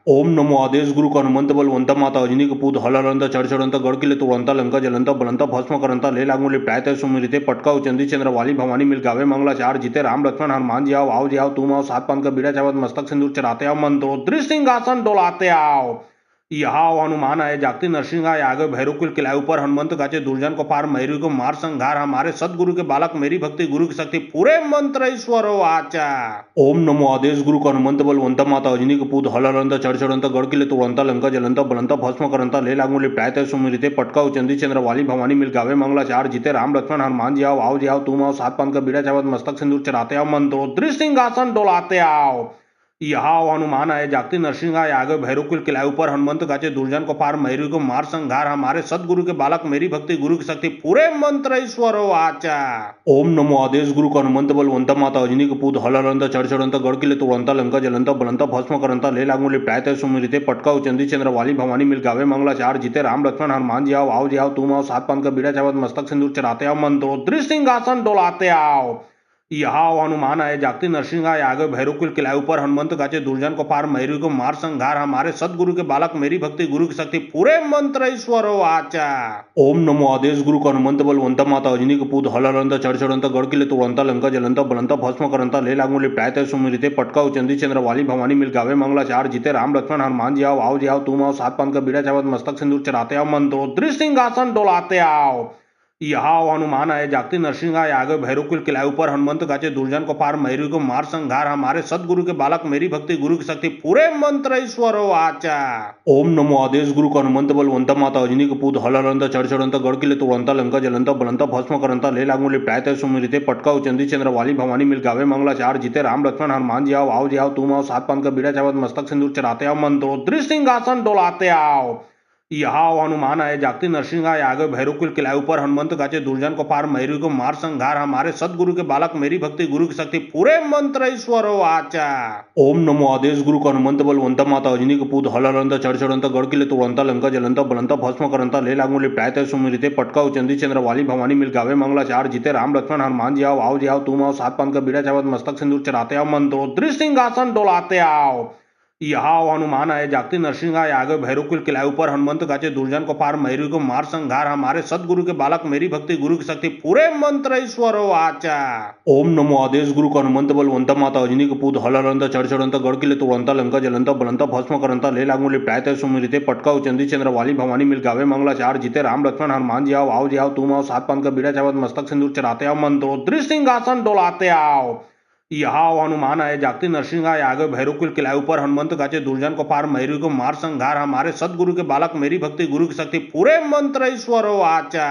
ओम नमो आदेश गुरु को हनुमंत बलवंत माता अजनी के पूत हलरंत चढ़चढ़ंत गड़किले तोड़ंता लंका जलंता बलंता भस्म करंता ले लागूले प्रायत सुमिरिते पटका चंदी चंद्र वाली भवानी मिल गावे मंगला चार जीते राम लक्ष्मण हनुमान जी आओ जी आओ तुम आओ सात पान का बीड़ा चावत मस्तक सिंदूर चढ़ाते आओ मंत्रो सिंहासन डोलाते आओ। यहाँ हनुमान आए जागते नरसिंह आए आगे भैरव कुल किलाए ऊपर हनुमंत गाचे दुर्जन को पार मैरी को मार संघार हमारे सदगुरु के बालक मेरी भक्ति गुरु की शक्ति पूरे मंत्र ईश्वरो आचा। ओम नमो आदेश गुरु को हनुमंत बलवंत माता अजनी के पूत हलरंत चढ़चढ़ंत गड़किले तोड़ंता लंका जलंता बलंता भस्म करंता ले लागूले प्रायत सुमिरिते पटका चंदी चंद्र वाली भवानी मिल गावे मंगला चार जीते राम लक्ष्मण हनुमान जी आओ जी आओ तुम आओ सात पान का बीड़ा चावत मस्तक सिंदूर चढ़ाते आओ मंत्रो सिंहासन डोलाते आओ। यहाँ हनुमान आए जागते नरसिंह आए आगे भैरव कुल किलाए ऊपर हनुमंत गाचे दुर्जन को पार मैरी को मार संघार हमारे सदगुरु के बालक मेरी भक्ति गुरु की शक्ति पूरे मंत्र ईश्वरो आचा। ओम नमो आदेश गुरु को हनुमंत बलवंत माता अजनी के पूत हलरंत चढ़चढ़ंत गड़किले तोड़ंता लंका जलंता बलंता भस्म करंता ले लागूले प्रायत सुमिरिते पटका चंदी चंद्र वाली भवानी मिल गावे मंगला चार जीते राम लक्ष्मण हनुमान जी आओ जी आओ तुम आओ सात पान का बीड़ा चावत मस्तक सिंदूर चढ़ाते आओ मंत्रो सिंहासन डोलाते आओ। यहाँ हनुमान आए जागते नरसिंह आए आगे भैरव कुल किलाए ऊपर हनुमंत गाचे दुर्जन को पार मैरी को मार संघार हमारे सदगुरु के बालक मेरी भक्ति गुरु की शक्ति पूरे मंत्र ईश्वरो आचा। ओम नमो आदेश गुरु को हनुमंत बलवंत माता अजनी के पूत हलरंत चढ़चढ़ंत गड़किले तोड़ंता लंका जलंता बलंता भस्म करंता ले लागूले प्रायत सुमिरिते पटका चंदी चंद्र वाली भवानी मिल गावे मंगला चार जीते राम लक्ष्मण हनुमान जी आओ जी आओ तुम आओ सात पान का बीड़ा चावत मस्तक सिंदूर चढ़ाते आओ मंत्रो सिंहासन डोलाते आओ। यहाँ हनुमान आए जागते नरसिंह आए आगे भैरव कुल किलाए ऊपर हनुमंत गाचे दुर्जन को पार मैरी को मार संघार हमारे सदगुरु के बालक मेरी भक्ति गुरु की शक्ति पूरे मंत्र ईश्वरो आचा। ओम नमो आदेश गुरु को हनुमंत बलवंत माता अजनी के पूत हलरंत चढ़चढ़ंत गड़किले तोड़ंता लंका जलंता बलंता भस्म करंता ले लागूले प्रायत सुमिरिते पटका चंदी चंद्र वाली भवानी मिल गावे मंगला चार जीते राम लक्ष्मण हनुमान जी आओ जी आओ तुम आओ सात पान का बीड़ा चावत मस्तक सिंदूर चढ़ाते आओ मंत्रो सिंहासन डोलाते आओ। यहाँ हनुमान आए जागते नरसिंह आए आगे भैरव कुल किलाए ऊपर हनुमंत गाचे दुर्जन को पार मैरी को मार संघार हमारे सदगुरु के बालक मेरी भक्ति गुरु की शक्ति पूरे मंत्र ईश्वरो आचा। ओम नमो आदेश गुरु को हनुमंत बलवंत माता अजनी के पूत हलरंत चढ़चढ़ंत गड़किले तोड़ंता लंका जलंता बलंता भस्म करंता ले लागूले प्रायत सुमिरिते पटका चंदी चंद्र वाली भवानी मिल गावे मंगला चार जीते राम लक्ष्मण हनुमान जी आओ जी आओ तुम आओ सात पान का बीड़ा चावत मस्तक सिंदूर चढ़ाते आओ मंत्रो सिंहासन डोलाते आओ। यहाँ हनुमान आए जागते नरसिंह आए आगे भैरव कुल किलाए ऊपर हनुमंत गाचे दुर्जन को पार मैरी को मार संघार हमारे सदगुरु के बालक मेरी भक्ति गुरु की शक्ति पूरे मंत्र ईश्वरो आचा। ओम नमो आदेश गुरु को हनुमंत बलवंत माता अजनी के पूत हलरंत चढ़चढ़ंत गड़किले तोड़ंता लंका जलंता बलंता भस्म करंता ले लागूले प्रायत सुमिरिते पटका चंदी चंद्र वाली भवानी मिल गावे मंगला चार जीते राम लक्ष्मण हनुमान जी आओ जी आओ तुम आओ सात पान का बीड़ा चावत मस्तक सिंदूर चढ़ाते आओ मंत्रो सिंहासन डोलाते आओ। यहाँ हनुमान आए जागती नरसिंह आए आगे भैरव कुल किलाए ऊपर हनुमंत गाचे दुर्जन को पार मैरी को मार संघार हमारे सदगुरु के बालक मेरी भक्ति गुरु की शक्ति पूरे मंत्र ईश्वरो आचा।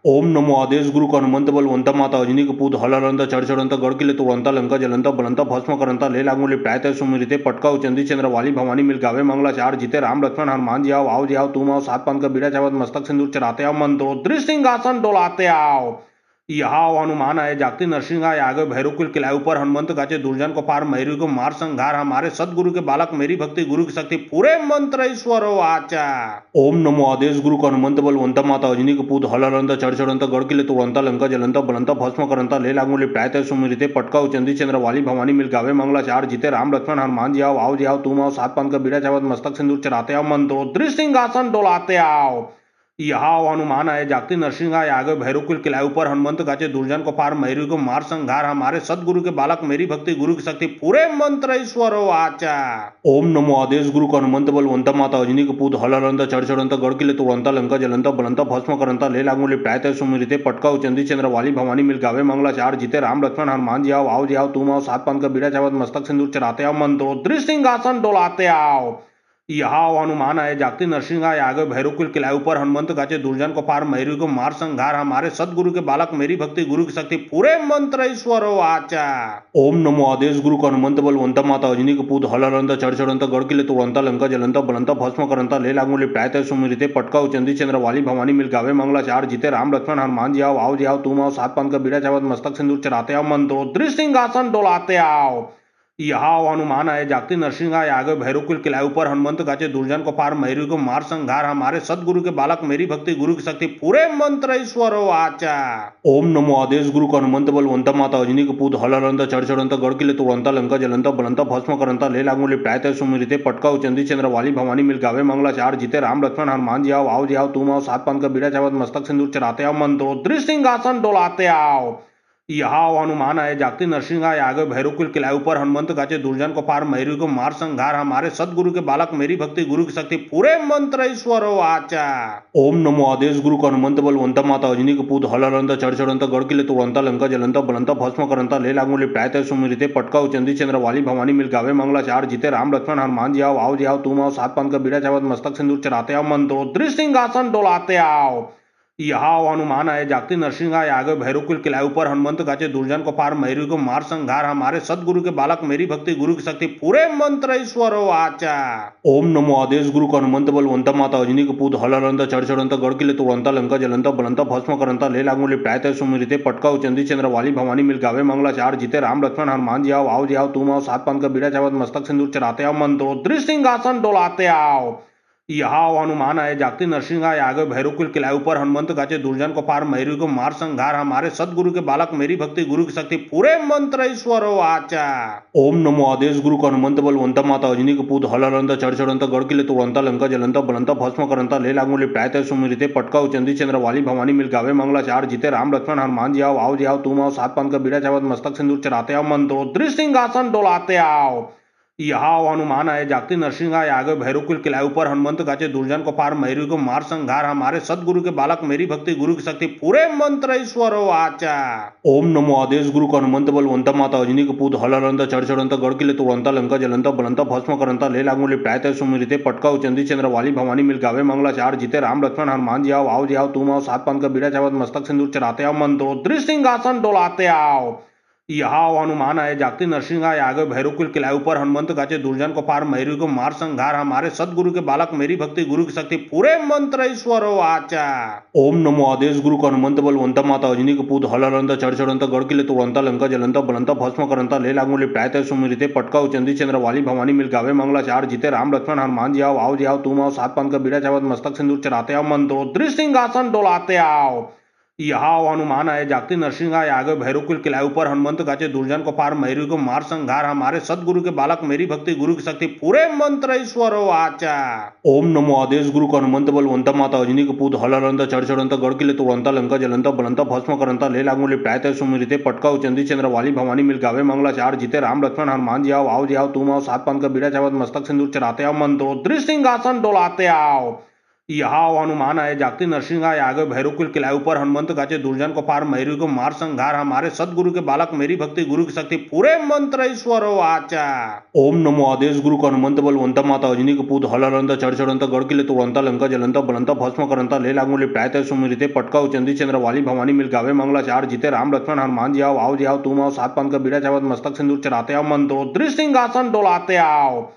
ओम नमो आदेश गुरु को हनुमंत बलवंत माता अजनी के पूत हलरंत चढ़चढ़ंत गड़किले तुरंता लंका जलंत बलंता भस्म करंता ले लागूले प्रायत सुमिरिते पटका चंदी चंद्र वाली भवानी मिल गावे मंगला चार जीते राम लक्ष्मण हनुमान जी आओ जी आओ तुम आओ सात पान का बीड़ा चावत मस्तक सिंदूर चढ़ाते आओ मंत्रो सिंहासन डोलाते आओ। यहाँ हनुमान आए जागती नरसिंह आए आगे भैरव कुल किलाए ऊपर हनुमंत गाचे दुर्जन को पार मैरी को मार संघार हमारे सदगुरु के बालक मेरी भक्ति गुरु की शक्ति पूरे मंत्र ईश्वरो आचा। ओम नमो आदेश गुरु को हनुमंत बलवंत माता अजनी के पूत हलरंत चढ़चढ़ंत गड़किले तुरंता लंका जलंता बलंता भस्म करंता ले लागूले प्रायत सुमिरिते पटका चंदी चंद्र वाली भवानी मिल गावे मंगला चार जीते राम लक्ष्मण हनुमान जी आओ जी आओ तुम आओ सात पान का बीड़ा चावत मस्तक सिंदूर चढ़ाते आओ मंत्रो सिंहासन डोलाते आओ। यहाँ हनुमान आए जागती नरसिंह आए आगे भैरव कुल किलाए ऊपर हनुमंत गाचे दुर्जन को पार मैरी को मार संघार हमारे सदगुरु के बालक मेरी भक्ति गुरु की शक्ति पूरे मंत्र ईश्वरो आचा। ओम नमो आदेश गुरु को हनुमंत बलवंत माता अजनी के पूत हलरंत चढ़चढ़ंत गड़किले तुरंता लंका जलंता बलंता भस्म करंता ले लागूले प्रायत सुमिरिते पटका चंदी चंद्र वाली भवानी मिल गावे मंगला चार जीते राम लक्ष्मण हनुमान जी आओ जी आओ तुम आओ सात पान का बीड़ा चावत मस्तक सिंदूर चढ़ाते आओ मंत्रो सिंहासन डोलाते आओ। यहाँ हनुमान आए जागती नरसिंह आए आगे भैरव कुल किलाए ऊपर हनुमंत गाचे दुर्जन को पार मैरी को मार संघार हमारे सदगुरु के बालक मेरी भक्ति गुरु की शक्ति पूरे मंत्र ईश्वरो आचा। ओम नमो आदेश गुरु को हनुमंत बलवंत माता अजनी के पूत हलरंत चढ़चढ़ंत गड़किले तुरंता लंका जलंता बलंता भस्म करंता ले लागूले प्रायत सुमिरिते पटका चंदी चंद्र वाली भवानी मिल गावे मंगला चार जीते राम लक्ष्मण हनुमान जी आओ जी आओ तुम आओ सात पान का बीड़ा चावत मस्तक सिंदूर चढ़ाते आओ मंत्रो सिंहासन डोलाते आओ। यहाँ हनुमान आए जागती नरसिंह आए आगे भैरव कुल किलाए ऊपर हनुमंत गाचे दुर्जन को पार मैरी को मार संघार हमारे सदगुरु के बालक मेरी भक्ति गुरु की शक्ति पूरे मंत्र ईश्वरो आचा। ओम नमो आदेश गुरु को हनुमंत बलवंत माता अजनी के पूत हलरंत चढ़चढ़ंत गड़किले तुरंता लंका जलंता बलंता भस्म करंता ले लागूले प्रायत सुमिरिते पटका चंदी चंद्र वाली भवानी मिल गावे मंगला चार जीते राम लक्ष्मण हनुमान जी आओ जी आओ तुम आओ सात पान का बीड़ा चावत मस्तक सिंदूर चढ़ाते आओ मंत्रो सिंहासन डोलाते आओ। यहाँ हनुमान आए जागती नरसिंह आए आगे भैरव कुल किलाए ऊपर हनुमंत गाचे दुर्जन को पार मैरी को मार संघार हमारे सदगुरु के बालक मेरी भक्ति गुरु की शक्ति पूरे मंत्र ईश्वरो आचा। ओम नमो आदेश गुरु को हनुमंत बलवंत माता अजनी के पूत हलरंत चढ़चढ़ंत गड़किले तुरंता लंका जलंता बलंता भस्म करंता ले लागूले प्रायत सुमिरिते पटका चंदी चंद्र वाली भवानी मिल गावे मंगला चार जीते राम लक्ष्मण हनुमान जी आओ जी आओ तुम आओ सात पान का बीड़ा चावत मस्तक सिंदूर चढ़ाते आओ मंत्रो सिंहासन डोलाते आओ। यहाँ हनुमान आए जागती नरसिंह आए आगे भैरव कुल किलाए ऊपर हनुमंत गाचे दुर्जन को पार मैरी को मार संघार हमारे सदगुरु के बालक मेरी भक्ति गुरु की शक्ति पूरे मंत्र ईश्वरो आचा। ओम नमो आदेश गुरु को हनुमंत बलवंत माता अजनी के पूत हलरंत चढ़चढ़ंत गड़किले तुरंता लंका जलंता बलंता भस्म करंता ले लागूले प्रायत सुमिरिते पटका चंदी चंद्र वाली भवानी मिल गावे मंगला चार जीते राम लक्ष्मण हनुमान जी आओ जी आओ तुम आओ सात पान का बीड़ा चावत मस्तक सिंदूर चढ़ाते आओ मंत्रो सिंहासन डोलाते आओ। यहाँ हनुमान आए जागती नरसिंह आए आगे भैरव कुल किलाए ऊपर हनुमंत गाचे दुर्जन को पार मैरी को मार संघार हमारे सदगुरु के बालक मेरी भक्ति गुरु की शक्ति पूरे मंत्र ईश्वरो आचा। ओम नमो आदेश गुरु को हनुमंत बलवंत माता अजनी के पूत हलरंत चढ़चढ़ंत गड़किले तुरंता लंका जलंता बलंता भस्म करंता ले लागूले प्रायत सुमिरिते पटका चंदी चंद्र वाली भवानी मिल गावे मंगला चार जीते राम लक्ष्मण हनुमान जी आओ जी आओ तुम आओ सात पान का बीड़ा चावत मस्तक सिंदूर चढ़ाते आओ मंत्रो सिंहासन डोलाते आओ। यहाँ हनुमान आए जागती नरसिंह आए आगे भैरव कुल किलाए ऊपर हनुमंत गाचे दुर्जन को पार मैरी को मार संघार हमारे सदगुरु के बालक मेरी भक्ति गुरु की शक्ति पूरे मंत्र ईश्वरो आचा। ओम नमो आदेश गुरु को हनुमंत बलवंत माता अजनी के पूत हलरंत चढ़चढ़ंत गड़किले तुरंता लंका जलंता बलंता भस्म करंता ले लागूले प्रायत सुमिरिते पटका चंदी चंद्र वाली भवानी मिल गावे मंगला चार जीते राम लक्ष्मण हनुमान जी आओ जी आओ तुम आओ सात पान का बीड़ा चावत मस्तक सिंदूर चढ़ाते आओ मंत्रो सिंहासन डोलाते आओ। यहाँ हनुमान आए जागती नरसिंह आए आगे भैरव कुल किलाए ऊपर हनुमंत गाचे दुर्जन को पार मैरी को मार संघार हमारे सदगुरु के बालक मेरी भक्ति गुरु की शक्ति पूरे मंत्र ईश्वरो आचा। ओम नमो आदेश गुरु को हनुमंत बलवंत माता अजनी के पूत हलरंत चढ़चढ़ंत गड़किले तुरंता लंका जलंता बलंता भस्म करंता ले लागूले प्रायत सुमिरिते पटका चंदी चंद्र वाली भवानी मिल गावे मंगला चार जीते राम लक्ष्मण हनुमान जी आओ जी आओ तुम आओ सात पान का बीड़ा चावत मस्तक सिंदूर चढ़ाते आओ मंत्रो सिंहासन डोलाते आओ। यहाँ हनुमान आए जागती नरसिंह आए आगे भैरव कुल किलाए ऊपर हनुमंत गाचे दुर्जन को पार मैरी को मार संघार हमारे सदगुरु के बालक मेरी भक्ति गुरु की शक्ति पूरे मंत्र ईश्वरो आचा। ओम नमो आदेश गुरु को हनुमंत बलवंत माता अजनी के पूत हलरंत चढ़चढ़ंत गड़किले तुरंता लंका जलंता बलंता भस्म करंता ले लागूले प्रायत सुमिरिते पटका चंदी चंद्र वाली भवानी मिल गावे मंगला चार जीते राम लक्ष्मण हनुमान जी आओ जी आओ तुम आओ सात पान का बीड़ा चावत मस्तक सिंदूर चढ़ाते आओ मंत्रो सिंहासन डोलाते आओ। यहाँ हनुमान आए जागती नरसिंह आए आगे भैरव कुल किलाए ऊपर हनुमंत गाचे दुर्जन को पार मैरी को मार संघार हमारे सदगुरु के बालक मेरी भक्ति गुरु की शक्ति पूरे मंत्र ईश्वर आचा। ओम नमो आदेश गुरु को हनुमंत बलवंत माता अजनी कपूत हलरंत चढ़चढ़ंत गड़किले तोड़ंत लंका जलंत बलंत भस्म करंत ले लागूले प्रायत सुमिरिते पटका चंदी चंद्र वाली भवानी मिल गावे मंगला चार जीते राम लक्ष्मण हनुमान जी आओ जी आओ तुम आओ सात पान का बीड़ा चावत मस्तक सिंदूर चढ़ाते आओ मंत्रोद्री सिंहासन डोलाते आओ।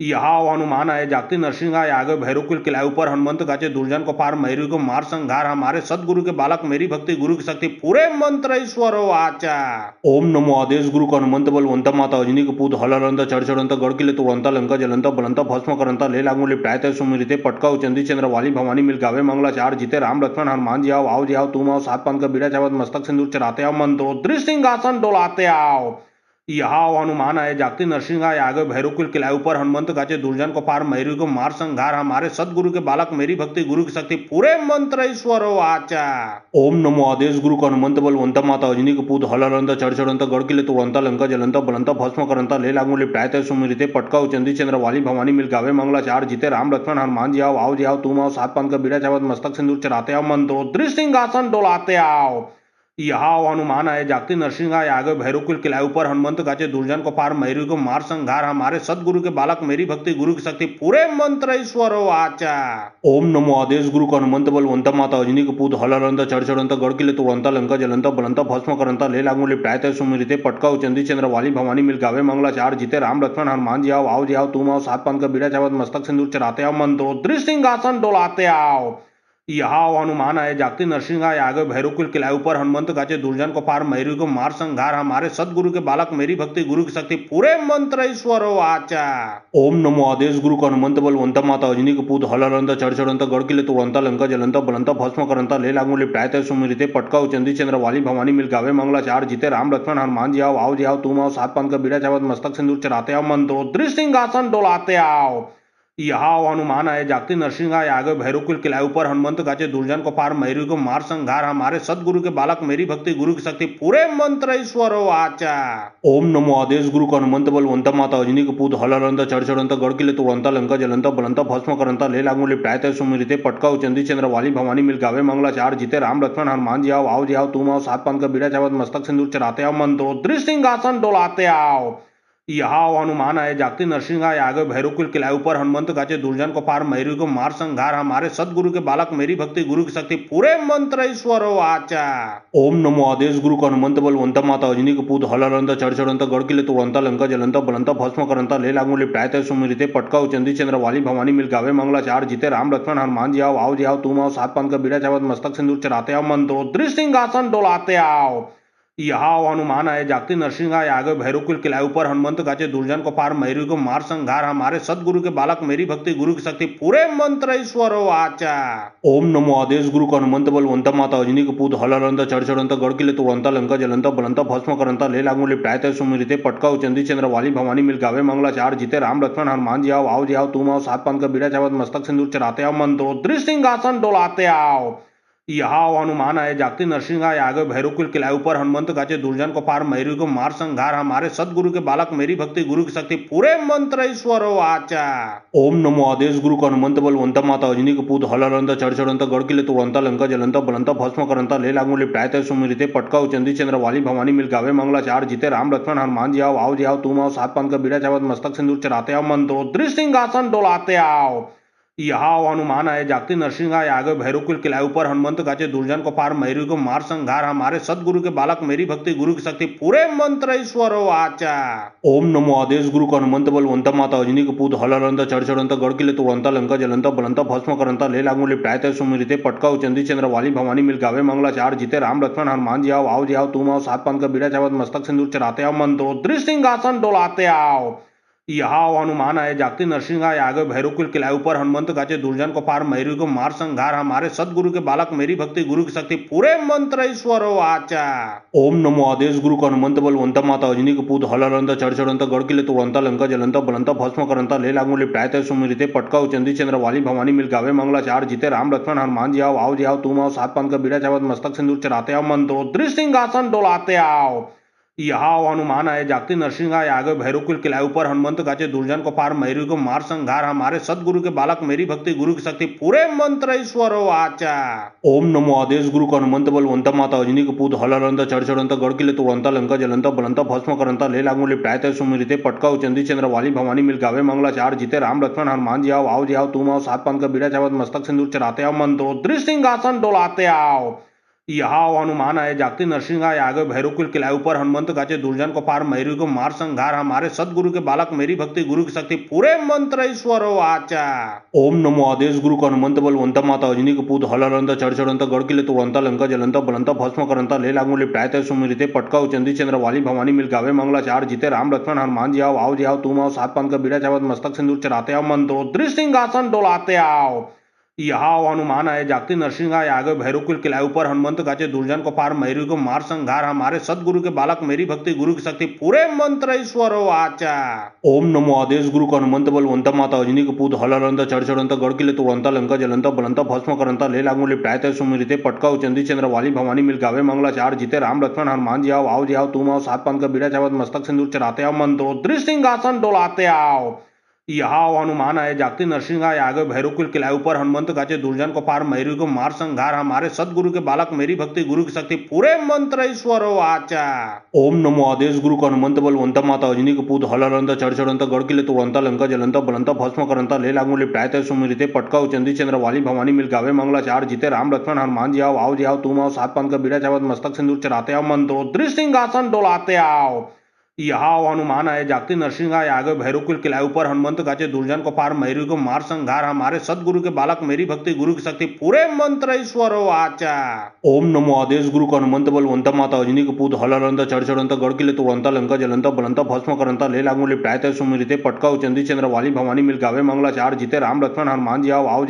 यहाँ हनुमान आए जागती नरसिंह आए आगे भैरव कुल किलाए ऊपर हनुमंत गाचे दुर्जन को पार मैरी को मार संघार हमारे सदगुरु के बालक मेरी भक्ति गुरु की शक्ति पूरे मंत्र ईश्वर आचा। ओम नमो आदेश गुरु को हनुमंत बलवंत माता अजनी कपूत हलरंत चढ़चढ़ंत गड़किले तोड़ंत लंका जलंत बलंत भस्म करंत ले लागूले प्रायत सुमिरिते पटका चंदी चंद्र वाली भवानी मिल गावे मंगला चार जीते राम लक्ष्मण हनुमान जी आओ जी आओ तुम आओ सात पान का बीड़ा चावत मस्तक सिंदूर चढ़ाते आओ मंत्रोद्री सिंहासन डोलाते आओ। यहाँ हनुमान आए जागती नरसिंह आए आगे भैरव कुल किलाए ऊपर हनुमंत गाचे दुर्जन को पार मैरी को मार संघार हमारे सदगुरु के बालक मेरी भक्ति गुरु की शक्ति पूरे मंत्र ईश्वर आचा। ओम नमो आदेश गुरु को हनुमंत बलवंत माता अजनी कपूत हलरंत चढ़चढ़ंत गड़किले तोड़ंत लंका जलंत बलंत भस्म करंत ले लागूले प्रायत सुमिरिते पटका चंदी चंद्र वाली भवानी मिल गावे मंगला चार जीते राम लक्ष्मण हनुमान जी आओ जी आओ तुम आओ सात पान का बीड़ा चावत मस्तक सिंदूर चढ़ाते आओ मंत्रोद्री सिंहासन डोलाते आओ। यहाँ हनुमान आए जागती नरसिंह आए आगे भैरव कुल किलाए ऊपर हनुमंत गाचे दुर्जन को पार मैरी को मार संघार हमारे सदगुरु के बालक मेरी भक्ति गुरु की शक्ति पूरे मंत्र ईश्वर आचा। ओम नमो आदेश गुरु को हनुमंत बलवंत माता अजनी कपूत हलरंत चढ़चढ़ंत गड़किले तोड़ंत लंका जलंत बलंत भस्म करंत ले लागूले प्रायत सुमिरिते पटका चंदी चंद्र वाली भवानी मिल गावे मंगला चार जीते राम लक्ष्मण हनुमान जी आओ जी आओ तुम आओ सात पान का बीड़ा चावत मस्तक सिंदूर चढ़ाते आओ मंत्रोद्री सिंहासन डोलाते आओ। यहाँ हनुमान आए जागती नरसिंह आए आगे भैरव कुल किलाए ऊपर हनुमंत गाचे दुर्जन को पार मैरी को मार संघार हमारे सदगुरु के बालक मेरी भक्ति गुरु की शक्ति पूरे मंत्र ईश्वर आचा। ओम नमो आदेश गुरु को हनुमंत बलवंत माता अजनी कपूत हलरंत चढ़चढ़ंत गड़किले तोड़ंत लंका जलंत बलंत भस्म करंत ले लागूले प्रायत सुमिरिते पटका चंदी चंद्र वाली भवानी मिल गावे मंगला चार जीते राम लक्ष्मण हनुमान जी आओ जी आओ तुम आओ सात पान का बीड़ा चावत मस्तक सिंदूर चढ़ाते आओ मंत्रोद्री सिंहासन डोलाते आओ। यहाँ हनुमान आए जागती नरसिंह आए आगे भैरव कुल किलाए ऊपर हनुमंत गाचे दुर्जन को पार मैरी को मार संघार हमारे सदगुरु के बालक मेरी भक्ति गुरु की शक्ति पूरे मंत्र ईश्वर आचा। ओम नमो आदेश गुरु को हनुमंत बलवंत माता अजनी कपूत हलरंत चढ़चढ़ंत गड़किले तोड़ंत लंका जलंत बलंत भस्म करंत ले लागूले प्रायत सुमिरिते पटका चंदी चंद्र वाली भवानी मिल गावे मंगला चार जीते राम लक्ष्मण हनुमान जी आओ जी आओ तुम आओ सात पान का बीड़ा चावत मस्तक सिंदूर चढ़ाते आओ मंत्रोद्री सिंहासन डोलाते आओ। यहाँ हनुमान आए जागती नरसिंह आए आगे भैरव कुल किलाए ऊपर हनुमंत गाचे दुर्जन को पार मैरी को मार संघार हमारे सदगुरु के बालक मेरी भक्ति गुरु की शक्ति पूरे मंत्र ईश्वर आचा। ओम नमो आदेश गुरु को हनुमंत बलवंत माता अजनी कपूत हलरंत चढ़चढ़ंत गड़किले तोड़ंत लंका जलंत बलंत भस्म करंत ले लागूले प्रायत सुमिरिते पटका चंदी चंद्र वाली भवानी मिल गावे मंगला चार जीते राम लक्ष्मण हनुमान जी आओ जी आओ तुम आओ सात पान का बीड़ा चावत मस्तक सिंदूर चढ़ाते आओ मंत्रोद्री सिंहासन डोलाते आओ। यहाँ हनुमान आए जागती नरसिंह आए आगे भैरव कुल किलाए ऊपर हनुमंत गाचे दुर्जन को पार मैरी को मार संघार हमारे सदगुरु के बालक मेरी भक्ति गुरु की शक्ति पूरे मंत्र ईश्वर आचा। ओम नमो आदेश गुरु को हनुमंत बलवंत माता अजनी कपूत हलरंत चढ़चढ़ंत गड़किले तोड़ंत लंका जलंत बलंत भस्म करंत ले लागूले प्रायत सुमिरिते पटका चंदी चंद्र वाली भवानी मिल गावे मंगला चार जीते राम लक्ष्मण हनुमान जी आओ जी आओ तुम आओ सात पान का बीड़ा चावत मस्तक सिंदूर चढ़ाते आओ मंत्रोद्री सिंहासन डोलाते आओ। यहाँ हनुमान आए जागती नरसिंह आए आगे भैरव कुल किलाए ऊपर हनुमंत गाचे दुर्जन को पार मैरी को मार संघार हमारे सदगुरु के बालक मेरी भक्ति गुरु की शक्ति पूरे मंत्र ईश्वर आचा। ओम नमो आदेश गुरु को हनुमंत बलवंत माता अजनी कपूत हलरंत चढ़चढ़ंत गड़किले तोड़ंत लंका जलंत बलंत भस्म करंत ले लागूले प्रायत सुमिरिते पटका चंदी चंद्र वाली भवानी मिल गावे मंगला चार जीते राम लक्ष्मण हनुमान जी आओ जी आओ तुम आओ सात पान का बीड़ा चावत मस्तक सिंदूर चढ़ाते आओ मंत्रोद्री सिंहासन डोलाते आओ। यहाँ हनुमान आए जागती नरसिंह आए आगे भैरव कुल किलाए ऊपर हनुमंत गाचे दुर्जन को पार मैरी को मार संघार हमारे सदगुरु के बालक मेरी भक्ति गुरु की शक्ति पूरे मंत्र ईश्वर आचा। ओम नमो आदेश गुरु को हनुमंत बलवंत माता अजनी कपूत हलरंत चढ़चढ़ंत गड़किले तोड़ंत लंका जलंत बलंत भस्म करंत ले लागूले प्रायत सुमिरिते पटका चंदी चंद्र वाली भवानी मिल गावे मंगला चार जीते राम लक्ष्मण हनुमान जी आओ जी आओ तुम आओ सात पान का बीड़ा चावत मस्तक सिंदूर चढ़ाते आओ मंत्रोद्री सिंहासन डोलाते आओ। यहाँ हनुमान आए जागती नरसिंह आए आगे भैरव कुल किलाए ऊपर हनुमंत गाचे दुर्जन को पार मैरी को मार संघार हमारे सदगुरु के बालक मेरी भक्ति गुरु की शक्ति पूरे मंत्र ईश्वर आचा। ओम नमो आदेश गुरु को हनुमंत बलवंत माता अजनी कपूत हलरंत चढ़चढ़ंत गड़किले तोड़ंत लंका जलंत बलंत भस्म करंत ले लागूले प्रायत सुमिरिते पटका चंदी चंद्र वाली भवानी मिल गावे मंगला चार जीते राम लक्ष्मण हनुमान जी आओ जी आओ तुम आओ सात पान का बीड़ा चावत मस्तक सिंदूर चढ़ाते आओ मंत्रोद्री सिंहासन डोलाते आओ। यहाँ हनुमान आए जागते नरसिंह आए आगे भैरव कुल किलाए ऊपर हनुमंत गाचे दुर्जन को पार मैरी को मार संघार हमारे सदगुरु के बालक मेरी भक्ति गुरु की शक्ति पूरे मंत्र ईश्वर आचा। ओम नमो आदेश गुरु को हनुमंत बलवंत माता अजनी के पूत हलंत चढ़चढ़ंत गढ़ किले तोड़ंत लंका जलंत बलंत भस्म करंत ले लागू लिपटायत सुमिरिते पटका उचंदी चंद्र वाली भवानी मिल गावे मंगलाचार जीते राम लक्ष्मण हनुमान जी आओ जी आओ तुम आओ सात पान का बीड़ा चावत मस्तक सिंदूर चढ़ाते आओ मंत्रोद्री सिंहासन डोलाते आओ। यहाँ हनुमान आए जागते नरसिंह आए आगे भैरव कुल किलाए ऊपर हनुमंत गाचे दुर्जन को पार मैरी को मार संघार हमारे सदगुरु के बालक मेरी भक्ति गुरु की शक्ति पूरे मंत्र ईश्वर आचा। ओम नमो आदेश गुरु को हनुमंत बलवंत माता अजनी के पूत हलंत चढ़चढ़ंत गढ़ किले तोड़ंत लंका जलंत बलंत भस्म करंत ले लागू लिपटायत सुमिरिते पटका उचंदी चंद्र वाली भवानी मिल गावे मंगलाचार जीते राम लक्ष्मण हनुमान जी आओ जी आओ तुम आओ सात पान का बीड़ा चावत मस्तक सिंदूर चढ़ाते आओ मंत्रोद्री सिंहासन डोलाते आओ। यहाँ हनुमान आए जागते नरसिंह आए आगे भैरव कुल किलाए ऊपर हनुमंत गाचे दुर्जन को पार मैरी को मार संघार हमारे सदगुरु के बालक मेरी भक्ति गुरु की शक्ति पूरे मंत्र ईश्वर आचा। ओम नमो आदेश गुरु को हनुमंत बलवंत माता अजनी के पूत हलंत चढ़चढ़ंत गढ़ किले तोड़ंत लंका जलंत बलंत भस्म करंत ले लागू लिपटायत सुमिरिते पटका उचंदी चंद्र वाली भवानी मिल गावे मंगलाचार जीते राम लक्ष्मण हनुमान जी आओ जी आओ तुम आओ सात पान का बीड़ा चावत मस्तक सिंदूर चढ़ाते आओ मंत्रोद्री सिंहासन डोलाते आओ। यहाँ हनुमान आए जागते नरसिंह आए आगे भैरव कुल किलाए ऊपर हनुमंत गाचे दुर्जन को पार मैरी को मार संघार हमारे सदगुरु के बालक मेरी भक्ति गुरु की शक्ति पूरे मंत्र ईश्वर आचा। ओम नमो आदेश गुरु को हनुमंत बलवंत माता अजनी के पूत हलंत चढ़चढ़ंत गढ़ किले तोड़ंत लंका जलंत बलंत भस्म करंत ले लागू लिपटायत सुमिरिते पटका उचंदी चंद्र वाली भवानी मिल गावे मंगलाचार जीते राम लक्ष्मण हनुमान जी आओ जी आओ तुम आओ सात पान का बीड़ा चावत मस्तक सिंदूर चढ़ाते आओ मंत्रोद्री सिंहासन डोलाते आओ। यहाँ हनुमान आए जागते नरसिंह आए आगे भैरव कुल किलाए ऊपर हनुमंत गाचे दुर्जन को पार मैरी को मार संघार हमारे सदगुरु के बालक मेरी भक्ति गुरु की शक्ति पूरे मंत्र ईश्वर आचा। ओम नमो आदेश गुरु को हनुमंत बलवंत माता अजनी के पूत हलंत चढ़चढ़ंत गढ़ किले तोड़ंत लंका जलंत बलंत भस्म करंत ले लागू लिपटायत सुमिरिते पटका उचंदी चंद्र वाली भवानी मिल गावे मंगलाचार जीते राम लक्ष्मण हनुमान जी आओ जी